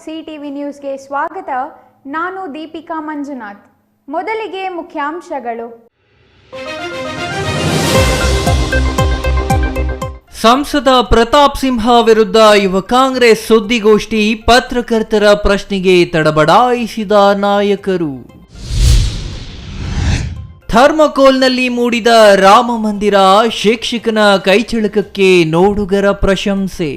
CTV ನ್ಯೂಸ್ಗೆ ಸ್ವಾಗತ. ನಾನು ದೀಪಿಕಾ ಮಂಜುನಾಥ್. ಮೊದಲಿಗೆ ಮುಖ್ಯಾಂಶಗಳು. ಸಂಸದ ಪ್ರತಾಪ್ ಸಿಂಹ ವಿರುದ್ಧ ಯುವ ಕಾಂಗ್ರೆಸ್ ಸುದ್ದಿಗೋಷ್ಠಿ, ಪತ್ರಕರ್ತರ ಪ್ರಶ್ನೆಗೆ ತಡಬಡಾಯಿಸಿದ ನಾಯಕರು. ಥರ್ಮಕೋಲ್ನಲ್ಲಿ ಮೂಡಿದ ರಾಮ ಮಂದಿರ, ಶಿಕ್ಷಕನ ಕೈಚಳಕಕ್ಕೆ ನೋಡುಗರ ಪ್ರಶಂಸೆ.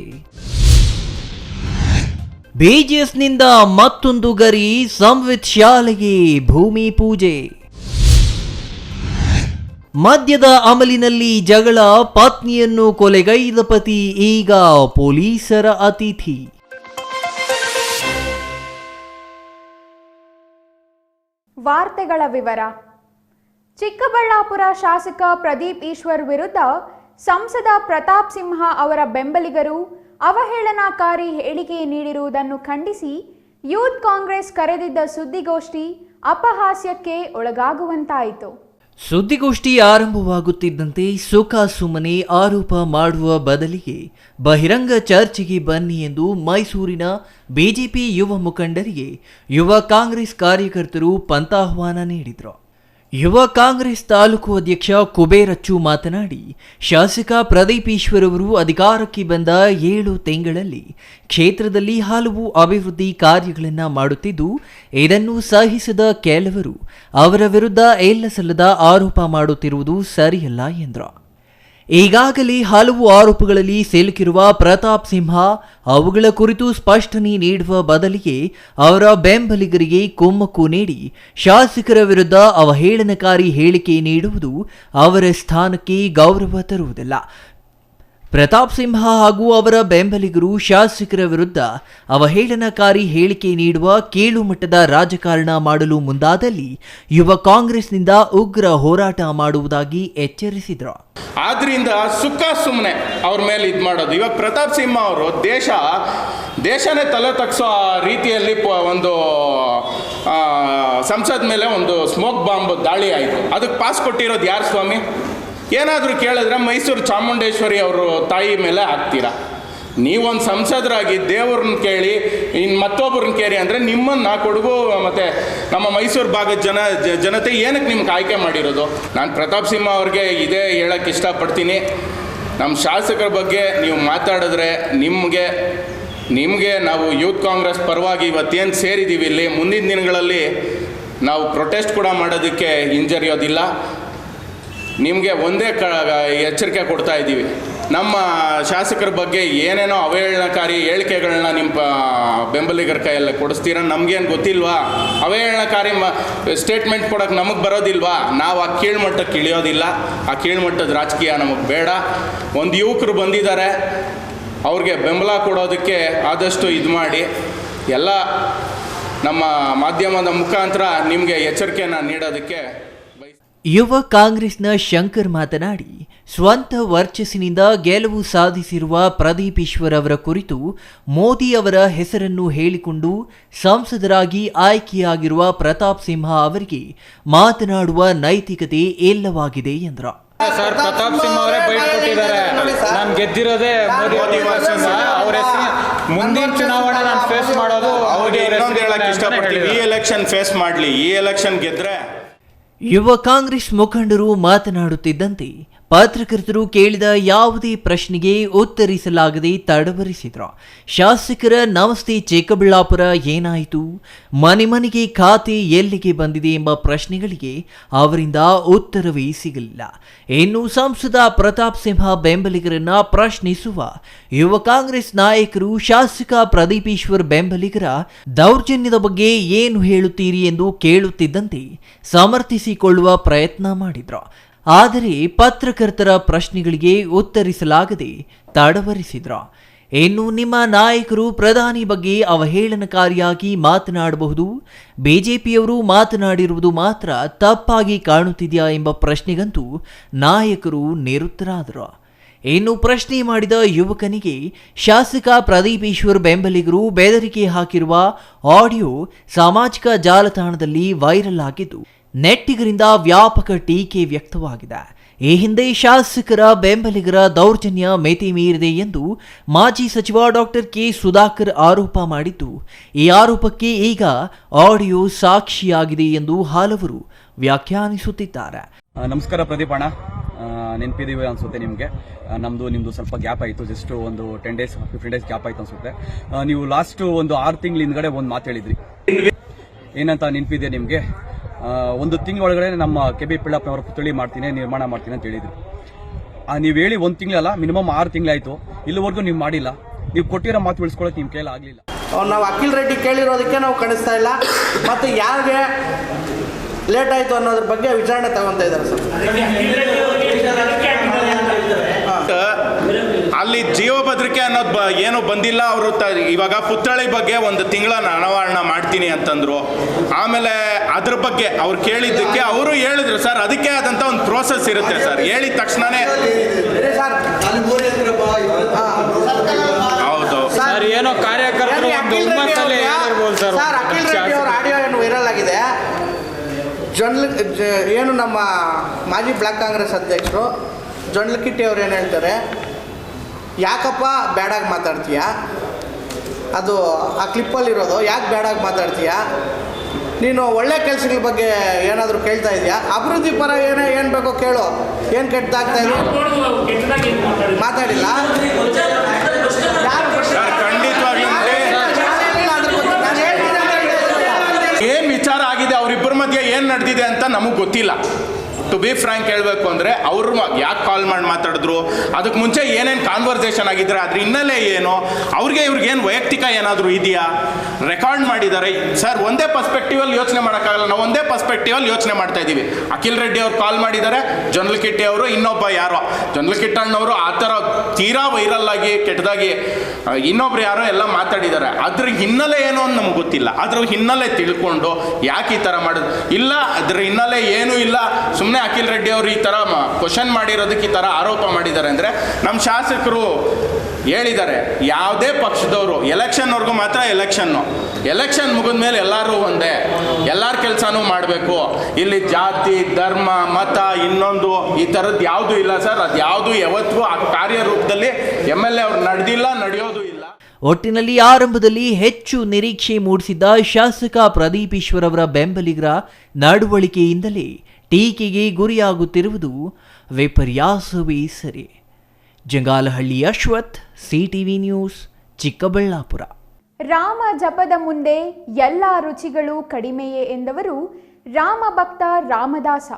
ಬಿಜೆಎಸ್ನಿಂದ ಮತ್ತೊಂದು ಗರಿ, ಸಂವಿತ್ ಶಾಲೆಗೆ ಭೂಮಿ ಪೂಜೆ. ಮದ್ಯದ ಅಮಲಿನಲ್ಲಿ ಜಗಳ, ಪತ್ನಿಯನ್ನು ಕೊಲೆಗೈದ ಪತಿ ಈಗ ಪೊಲೀಸರ ಅತಿಥಿ. ವಾರ್ತೆಗಳ ವಿವರ. ಚಿಕ್ಕಬಳ್ಳಾಪುರ ಶಾಸಕ ಪ್ರದೀಪ್ ಈಶ್ವರ್ ವಿರುದ್ಧ ಸಂಸದ ಪ್ರತಾಪ್ ಸಿಂಹ ಅವರ ಬೆಂಬಲಿಗರು ಅವಹೇಳನಕಾರಿ ಹೇಳಿಕೆ ನೀಡಿರುವುದನ್ನು ಖಂಡಿಸಿ ಯೂತ್ ಕಾಂಗ್ರೆಸ್ ಕರೆದಿದ್ದ ಸುದ್ದಿಗೋಷ್ಠಿ ಅಪಹಾಸ್ಯಕ್ಕೆ ಒಳಗಾಗುವಂತಾಯಿತು. ಸುದ್ದಿಗೋಷ್ಠಿ ಆರಂಭವಾಗುತ್ತಿದ್ದಂತೆ ಸುಮ್ಮನೆ ಆರೋಪ ಮಾಡುವ ಬದಲಿಗೆ ಬಹಿರಂಗ ಚರ್ಚೆಗೆ ಬನ್ನಿ ಎಂದು ಮೈಸೂರಿನ ಬಿಜೆಪಿ ಯುವ ಮುಖಂಡರಿಗೆ ಯುವ ಕಾಂಗ್ರೆಸ್ ಕಾರ್ಯಕರ್ತರು ಪಂಥಾಹ್ವಾನ ನೀಡಿದರು. ಯುವ ಕಾಂಗ್ರೆಸ್ ತಾಲೂಕು ಅಧ್ಯಕ್ಷ ಕುಬೇರಚ್ಚು ಮಾತನಾಡಿ, ಶಾಸಕ ಪ್ರದೀಪ್ ಈಶ್ವರ್ ಅವರು ಅಧಿಕಾರಕ್ಕೆ ಬಂದ 7 ತಿಂಗಳಲ್ಲಿ ಕ್ಷೇತ್ರದಲ್ಲಿ ಹಲವು ಅಭಿವೃದ್ಧಿ ಕಾರ್ಯಗಳನ್ನು ಮಾಡುತ್ತಿದ್ದು, ಇದನ್ನು ಸಹಿಸದ ಕೆಲವರು ಅವರ ವಿರುದ್ಧ ಇಲ್ಲಸಲ್ಲದ ಆರೋಪ ಮಾಡುತ್ತಿರುವುದು ಸರಿಯಲ್ಲ ಎಂದರು. ಈಗಾಗಲೇ ಹಲವು ಆರೋಪಗಳಲ್ಲಿ ಸಿಲುಕಿರುವ ಪ್ರತಾಪ್ ಸಿಂಹ ಅವುಗಳ ಕುರಿತು ಸ್ಪಷ್ಟನೆ ನೀಡುವ ಬದಲಿಗೆ ಅವರ ಬೆಂಬಲಿಗರಿಗೆ ಕುಮ್ಮಕ್ಕು ನೀಡಿ ಶಾಸಕರ ವಿರುದ್ಧ ಅವಹೇಳನಕಾರಿ ಹೇಳಿಕೆ ನೀಡುವುದು ಅವರ ಸ್ಥಾನಕ್ಕೆ ಗೌರವ ತರುವುದಿಲ್ಲ. ಪ್ರತಾಪ್ ಸಿಂಹ ಹಾಗೂ ಅವರ ಬೆಂಬಲಿಗರು ಶಾಸಕರ ವಿರುದ್ಧ ಅವಹೇಳನಕಾರಿ ಹೇಳಿಕೆ ನೀಡುವ ಕೀಳು ಮಟ್ಟದ ರಾಜಕಾರಣ ಮಾಡಲು ಮುಂದಾದಲ್ಲಿ ಯುವ ಕಾಂಗ್ರೆಸ್ನಿಂದ ಉಗ್ರ ಹೋರಾಟ ಮಾಡುವುದಾಗಿ ಎಚ್ಚರಿಸಿದರು. ಆದ್ರಿಂದ ಸುಮ್ಮನೆ ಅವ್ರ ಮೇಲೆ ಇದು ಮಾಡೋದು. ಇವಾಗ ಪ್ರತಾಪ್ ಸಿಂಹ ಅವರು ದೇಶನೇ ತಲೆ ತಗ್ಸೋ ರೀತಿಯಲ್ಲಿ ಒಂದು ಸಂಸತ್ ಮೇಲೆ ಒಂದು ಸ್ಮೋಕ್ ಬಾಂಬ್ ದಾಳಿ ಆಯಿತು. ಅದಕ್ಕೆ ಪಾಸ್ ಕೊಟ್ಟಿರೋದು ಯಾರು ಸ್ವಾಮಿ? ಏನಾದರೂ ಕೇಳಿದ್ರೆ ಮೈಸೂರು ಚಾಮುಂಡೇಶ್ವರಿ ಅವರು ತಾಯಿ ಮೇಲೆ ಹಾಕ್ತೀರಾ. ನೀವೊಂದು ಸಂಸದರಾಗಿ ದೇವ್ರನ್ನ ಕೇಳಿ ಇನ್ನು ಮತ್ತೊಬ್ಬರನ್ನ ಕೇಳಿ ಅಂದರೆ ನಿಮ್ಮನ್ನು ಕೊಡಗು ಮತ್ತು ನಮ್ಮ ಮೈಸೂರು ಭಾಗದ ಜನತೆ ಏನಕ್ಕೆ ನಿಮ್ಗೆ ಆಯ್ಕೆ ಮಾಡಿರೋದು? ನಾನು ಪ್ರತಾಪ್ ಸಿಂಹ ಅವ್ರಿಗೆ ಇದೇ ಹೇಳೋಕ್ಕೆ ಇಷ್ಟಪಡ್ತೀನಿ. ನಮ್ಮ ಶಾಸಕರ ಬಗ್ಗೆ ನೀವು ಮಾತಾಡಿದ್ರೆ ನಿಮಗೆ ನಾವು ಯೂತ್ ಕಾಂಗ್ರೆಸ್ ಪರವಾಗಿ ಇವತ್ತೇನು ಸೇರಿದ್ದೀವಿ ಇಲ್ಲಿ, ಮುಂದಿನ ದಿನಗಳಲ್ಲಿ ನಾವು ಪ್ರೊಟೆಸ್ಟ್ ಕೂಡ ಮಾಡೋದಕ್ಕೆ ಹಿಂಜರಿಯೋದಿಲ್ಲ. ನಿಮಗೆ ಒಂದೇ ಎಚ್ಚರಿಕೆ ಕೊಡ್ತಾ ಇದ್ದೀವಿ, ನಮ್ಮ ಶಾಸಕರ ಬಗ್ಗೆ ಏನೇನೋ ಅವಹೇಳನಕಾರಿ ಹೇಳಿಕೆಗಳನ್ನ ನಿಮ್ಮ ಬೆಂಬಲಿಗರ ಕೈಯಲ್ಲೇ ಕೊಡಿಸ್ತೀರ. ನಮಗೇನು ಗೊತ್ತಿಲ್ವಾ? ಅವಹೇಳನಕಾರಿ ಸ್ಟೇಟ್ಮೆಂಟ್ ಕೊಡೋಕ್ಕೆ ನಮಗೆ ಬರೋದಿಲ್ವಾ? ನಾವು ಆ ಕೀಳ್ಮಟ್ಟಕ್ಕೆ ಇಳಿಯೋದಿಲ್ಲ. ಆ ಕೀಳ್ಮಟ್ಟದ ರಾಜಕೀಯ ನಮಗೆ ಬೇಡ. ಒಂದು ಯುವಕರು ಬಂದಿದ್ದಾರೆ, ಅವ್ರಿಗೆ ಬೆಂಬಲ ಕೊಡೋದಕ್ಕೆ ಆದಷ್ಟು ಇದು ಮಾಡಿ. ಎಲ್ಲ ನಮ್ಮ ಮಾಧ್ಯಮದ ಮುಖಾಂತರ ನಿಮಗೆ ಎಚ್ಚರಿಕೆಯನ್ನು ನೀಡೋದಕ್ಕೆ ಯುವ ಕಾಂಗ್ರೆಸ್ನ ಶಂಕರ್ ಮಾತನಾಡಿ, ಸ್ವಂತ ವರ್ಚಸ್ಸಿನಿಂದ ಗೆಲುವು ಸಾಧಿಸಿರುವ ಪ್ರದೀಪ್ ಈಶ್ವರ್ ಅವರ ಕುರಿತು ಮೋದಿ ಅವರ ಹೆಸರನ್ನು ಹೇಳಿಕೊಂಡು ಸಂಸದರಾಗಿ ಆಯ್ಕೆಯಾಗಿರುವ ಪ್ರತಾಪ್ ಸಿಂಹ ಅವರಿಗೆ ಮಾತನಾಡುವ ನೈತಿಕತೆ ಇಲ್ಲವಾಗಿದೆ ಎಂದರು. ಸರ್, ಪ್ರತಾಪ್ ಸಿಂಹ ಅವರೇ ಬೈಟ್ ಕೊಟ್ಟಿದ್ದಾರೆ. ನಾನು ಗೆದ್ದಿರೋದೇ ಮೋದಿ ಅವರ ಹೆಸರು. ಮುಂದಿನ ಚುನಾವಣೆ ನಾನು ಫೇಸ್ ಮಾಡೋದು ಹೇಳಕ್ಕೆ ಇಷ್ಟಪಡ್ತೀವಿ. ಈ ಎಲೆಕ್ಷನ್ ಫೇಸ್ ಮಾಡಲಿ, ಈ ಎಲೆಕ್ಷನ್ ಗೆದ್ರೆ. ಯುವ ಕಾಂಗ್ರೆಸ್ ಮುಖಂಡರು ಮಾತನಾಡುತ್ತಿದ್ದಂತೆ ಪತ್ರಕರ್ತರು ಕೇಳಿದ ಯಾವುದೇ ಪ್ರಶ್ನೆಗೆ ಉತ್ತರಿಸಲಾಗದೆ ತಡವರಿಸಿದರು. ಶಾಸಕರ ನಮಸ್ತೆ ಚಿಕ್ಕಬಳ್ಳಾಪುರ ಏನಾಯಿತು, ಮನೆಗೆ ಖಾತೆ ಎಲ್ಲಿಗೆ ಬಂದಿದೆ ಎಂಬ ಪ್ರಶ್ನೆಗಳಿಗೆ ಅವರಿಂದ ಉತ್ತರವೇ ಸಿಗಲಿಲ್ಲ. ಇನ್ನು ಸಂಸದ ಪ್ರತಾಪ್ ಸಿಂಹ ಬೆಂಬಲಿಗರನ್ನ ಪ್ರಶ್ನಿಸುವ ಯುವ ಕಾಂಗ್ರೆಸ್ ನಾಯಕರು ಶಾಸಕ ಪ್ರದೀಪ್ ಈಶ್ವರ್ ಬೆಂಬಲಿಗರ ದೌರ್ಜನ್ಯದ ಬಗ್ಗೆ ಏನು ಹೇಳುತ್ತೀರಿ ಎಂದು ಕೇಳುತ್ತಿದ್ದಂತೆ ಸಮರ್ಥಿಸಿಕೊಳ್ಳುವ ಪ್ರಯತ್ನ ಮಾಡಿದ್ರು. ಆದರೆ ಪತ್ರಕರ್ತರ ಪ್ರಶ್ನೆಗಳಿಗೆ ಉತ್ತರಿಸಲಾಗದೆ ತಡವರಿಸಿದ್ರು. ಇನ್ನು ನಿಮ್ಮ ನಾಯಕರು ಪ್ರಧಾನಿ ಬಗ್ಗೆ ಅವಹೇಳನಕಾರಿಯಾಗಿ ಮಾತನಾಡಬಹುದು, ಬಿಜೆಪಿಯವರು ಮಾತನಾಡಿರುವುದು ಮಾತ್ರ ತಪ್ಪಾಗಿ ಕಾಣುತ್ತಿದೆಯಾ ಎಂಬ ಪ್ರಶ್ನೆಗಂತೂ ನಾಯಕರು ನಿರುತ್ತರಾದರು. ಇನ್ನು ಪ್ರಶ್ನೆ ಮಾಡಿದ ಯುವಕನಿಗೆ ಶಾಸಕ ಪ್ರದೀಪ್ ಈಶ್ವರ್ ಬೆಂಬಲಿಗರು ಬೆದರಿಕೆ ಹಾಕಿರುವ ಆಡಿಯೋ ಸಾಮಾಜಿಕ ಜಾಲತಾಣದಲ್ಲಿ ವೈರಲ್ ಆಗಿದ್ದು, ನೆಟ್ಟಿಗರಿಂದ ವ್ಯಾಪಕ ಟೀಕೆ ವ್ಯಕ್ತವಾಗಿದೆ. ಈ ಹಿಂದೆ ಶಾಸಕರ ಬೆಂಬಲಿಗರ ದೌರ್ಜನ್ಯ ಮಿತಿ ಮೀರಿದೆ ಎಂದು ಮಾಜಿ ಸಚಿವ ಡಾಕ್ಟರ್ ಕೆ ಸುಧಾಕರ್ ಆರೋಪ ಮಾಡಿದ್ದು, ಈ ಆರೋಪಕ್ಕೆ ಈಗ ಆಡಿಯೋ ಸಾಕ್ಷಿಯಾಗಿದೆ ಎಂದು ಹಲವರು ವ್ಯಾಖ್ಯಾನಿಸುತ್ತಿದ್ದಾರೆ. ನಮಸ್ಕಾರ ಪ್ರದೀಪ್ ಅಣ್ಣ, ನೆನಪಿದೀವಿ ಅನ್ಸುತ್ತೆ ನಿಮಗೆ. ನಿಮ್ದು ಸ್ವಲ್ಪ ಗ್ಯಾಪ್ ಆಯಿತು, ಜಸ್ಟ್ ಒಂದು 10 days 15 days ಗ್ಯಾಪ್ ಆಯಿತು ಅನ್ಸುತ್ತೆ. ನೀವು ಲಾಸ್ಟ್ ಒಂದು 6 ತಿಂಗಳ ಹಿಂದ್ಗಡೆ ಒಂದು ಮಾತು ಹೇಳಿದ್ರಿ, ಏನಂತ ನೆನಪಿದೆ ನಿಮಗೆ? 1 ತಿಂಗಳೊಳಗಡೆ ನಮ್ಮ ಕೆ ಬಿ ಪಿಳ್ಳಪ್ಪನವರ ಪುತ್ಥಳಿ ನಿರ್ಮಾಣ ಮಾಡ್ತೀನಿ ಅಂತ ಹೇಳಿದ್ರಿ. ನೀವು ಹೇಳಿ 1 ತಿಂಗಳಲ್ಲ, ಮಿನಿಮಮ್ 6 ತಿಂಗಳಾಯಿತು, ಇಲ್ಲಿವರೆಗೂ ನೀವು ಮಾಡಿಲ್ಲ. ನೀವು ಕೊಟ್ಟಿರೋ ಮಾತು ಉಳಿಸ್ಕೊಳ್ಳೋಕೆ ನಿಮ್ಮ ಕೈಯಲ್ಲಿ ಆಗಲಿಲ್ಲ. ನಾವು ಅಖಿಲ್ ರೆಡ್ಡಿ ಕೇಳಿರೋದಕ್ಕೆ ನಾವು ಕಾಣಿಸ್ತಾ ಇಲ್ಲ, ಮತ್ತು ಯಾರಿಗೆ ಲೇಟ್ ಆಯಿತು ಅನ್ನೋದ್ರ ಬಗ್ಗೆ ವಿಚಾರಣೆ ತಗೊತಾ ಇದ್ದಾರೆ ಸರ್. ಅಲ್ಲಿ ಜೀವ ಭದ್ರಿಕೆ ಅನ್ನೋದು ಏನು ಬಂದಿಲ್ಲ. ಅವರು ಇವಾಗ ಪುತ್ಥಳಿ ಬಗ್ಗೆ 1 ತಿಂಗಳ ಅನಾವರಣ ಮಾಡ್ತೀನಿ ಅಂತಂದ್ರು. ಆಮೇಲೆ ಅದ್ರ ಬಗ್ಗೆ ಅವ್ರು ಕೇಳಿದ್ದಕ್ಕೆ ಅವರು ಹೇಳಿದ್ರು ಸರ್, ಅದಕ್ಕೆ ಆದಂತ ಒಂದು ಪ್ರೋಸೆಸ್ ಇರುತ್ತೆ ಸರ್. ಹೇಳಿದ ತಕ್ಷಣನೇ ಹೌದು ಸರ್, ಏನೋ ಕಾರ್ಯಕರ್ತರು ಅಖಿಲ್ ರೆಡ್ಡಿ ಅವರ ಆಡಿಯೋ ಏನು ವೈರಲ್ ಆಗಿದೆ. ಏನು ನಮ್ಮ ಮಾಜಿ ಬ್ಲಾಕ್ ಕಾಂಗ್ರೆಸ್ ಅಧ್ಯಕ್ಷರು ಜೊಂಡ್ಲಕಿಟ್ಟಿ ಅವ್ರು ಏನು ಹೇಳ್ತಾರೆ, ಯಾಕಪ್ಪ ಬ್ಯಾಡಾಗಿ ಮಾತಾಡ್ತೀಯ, ಅದು ಆ ಕ್ಲಿಪ್ಪಲ್ಲಿರೋದು, ಯಾಕೆ ಬ್ಯಾಡಾಗಿ ಮಾತಾಡ್ತೀಯ, ನೀನು ಒಳ್ಳೆ ಕೆಲಸಗಳ ಬಗ್ಗೆ ಏನಾದರೂ ಕೇಳ್ತಾ ಇದೆಯಾ, ಅಭಿವೃದ್ಧಿ ಪರ ಏನು ಬೇಕೋ ಕೇಳು, ಏನು ಕೆಟ್ಟದಾಗ್ತಾ ಇದೆ ಮಾತಾಡಿಲ್ಲ. ಏನ್ ವಿಚಾರ ಆಗಿದೆ, ಅವರಿಬ್ಬರ ಮಧ್ಯೆ ಏನ್ ನಡೆದಿದೆ ಅಂತ ನಮಗೆ ಗೊತ್ತಿಲ್ಲ. ಟು ಬಿ ಫ್ರ್ಯಾಂಕ್ ಹೇಳಬೇಕು ಅಂದರೆ ಅವರು ಯಾಕೆ ಕಾಲ್ ಮಾಡಿ ಮಾತಾಡಿದ್ರು, ಅದಕ್ಕೆ ಮುಂಚೆ ಏನೇನು ಕಾನ್ವರ್ಸೇಷನ್ ಆಗಿದ್ರೆ ಅದ್ರ ಹಿನ್ನೆಲೆ ಏನು, ಇವ್ರಿಗೇನು ವೈಯಕ್ತಿಕ ಏನಾದರೂ ಇದೆಯಾ, ರೆಕಾರ್ಡ್ ಮಾಡಿದ್ದಾರೆ ಸರ್. ಒಂದೇ ಪರ್ಸ್ಪೆಕ್ಟಿವಲ್ಲಿ ಯೋಚನೆ ಮಾಡೋಕ್ಕಾಗಲ್ಲ, ನಾವು ಒಂದೇ ಪರ್ಸ್ಪೆಕ್ಟಿವಲ್ಲಿ ಯೋಚನೆ ಮಾಡ್ತಾ ಇದ್ದೀವಿ. ಅಖಿಲ್ ರೆಡ್ಡಿ ಅವ್ರು ಕಾಲ್ ಮಾಡಿದ್ದಾರೆ, ಜೊಂಡ್ಲಕಿಟ್ಟಿ ಅವರು ಇನ್ನೊಬ್ಬ ಯಾರೋ ಜೊಂಡ್ಲಕಿಟ್ಟಣ್ಣವರು ಆ ಥರ ತೀರಾ ವೈರಲ್ ಆಗಿ ಕೆಟ್ಟದಾಗಿ ಇನ್ನೊಬ್ರು ಯಾರೋ ಎಲ್ಲ ಮಾತಾಡಿದ್ದಾರೆ. ಅದ್ರ ಹಿನ್ನೆಲೆ ಏನು ಅಂತ ನಮ್ಗೆ ಗೊತ್ತಿಲ್ಲ. ಅದ್ರ ಹಿನ್ನೆಲೆ ತಿಳ್ಕೊಂಡು ಯಾಕೆ ಈ ಥರ ಮಾಡೋದು ಇಲ್ಲ, ಅದ್ರ ಹಿನ್ನೆಲೆ ಏನೂ ಇಲ್ಲ, ಸುಮ್ಮನೆ ಅಖಿಲ್ ರೆಡ್ಡಿ ಅವರು ಈ ಥರ ಕ್ವಶನ್ ಮಾಡಿರೋದಕ್ಕೆ ಈ ಥರ ಆರೋಪ ಮಾಡಿದ್ದಾರೆ ಅಂದರೆ ನಮ್ಮ ಶಾಸಕರು ಹೇಳಿದ್ದಾರೆ, ಯಾವುದೇ ಪಕ್ಷದವರು ಎಲೆಕ್ಷನ್ವರೆಗೂ ಮಾತ್ರ ಎಲೆಕ್ಷನ್ ಮುಗಿದ ಮೇಲೆ ಎಲ್ಲರೂ ಒಂದೇ, ಎಲ್ಲರ ಕೆಲಸನೂ ಮಾಡಬೇಕು. ಇಲ್ಲಿ ಜಾತಿ ಧರ್ಮ ಮತ ಇನ್ನೊಂದು ಈ ಥರದ್ದು ಯಾವುದೂ ಇಲ್ಲ ಸರ್. ಅದು ಯಾವುದು ಯಾವತ್ತಿಗೂ ಆ ಕಾರ್ಯರೂಪದಲ್ಲಿ MLA ಅವ್ರು ನಡೆಯೋದು ಇಲ್ಲ. ಒಟ್ಟಿನಲ್ಲಿ ಆರಂಭದಲ್ಲಿ ಹೆಚ್ಚು ನಿರೀಕ್ಷೆ ಮೂಡಿಸಿದ್ದ ಶಾಸಕ ಪ್ರದೀಪ್ ಈಶ್ವರ್ ಅವರ ಬೆಂಬಲಿಗರ ನಡವಳಿಕೆಯಿಂದಲೇ ಟೀಕೆಗೆ ಗುರಿಯಾಗುತ್ತಿರುವುದು ವಿಪರ್ಯಾಸವೇ ಸರಿ. Jangalahalli Ashwath, CTV news, Chikkaballapura. ರಾಮ ಜಪದ ಮುಂದೆ ಎಲ್ಲ ರುಚಿಗಳು ಕಡಿಮೆಯೇ ಎಂದವರು ರಾಮ ಭಕ್ತ ರಾಮದಾಸ.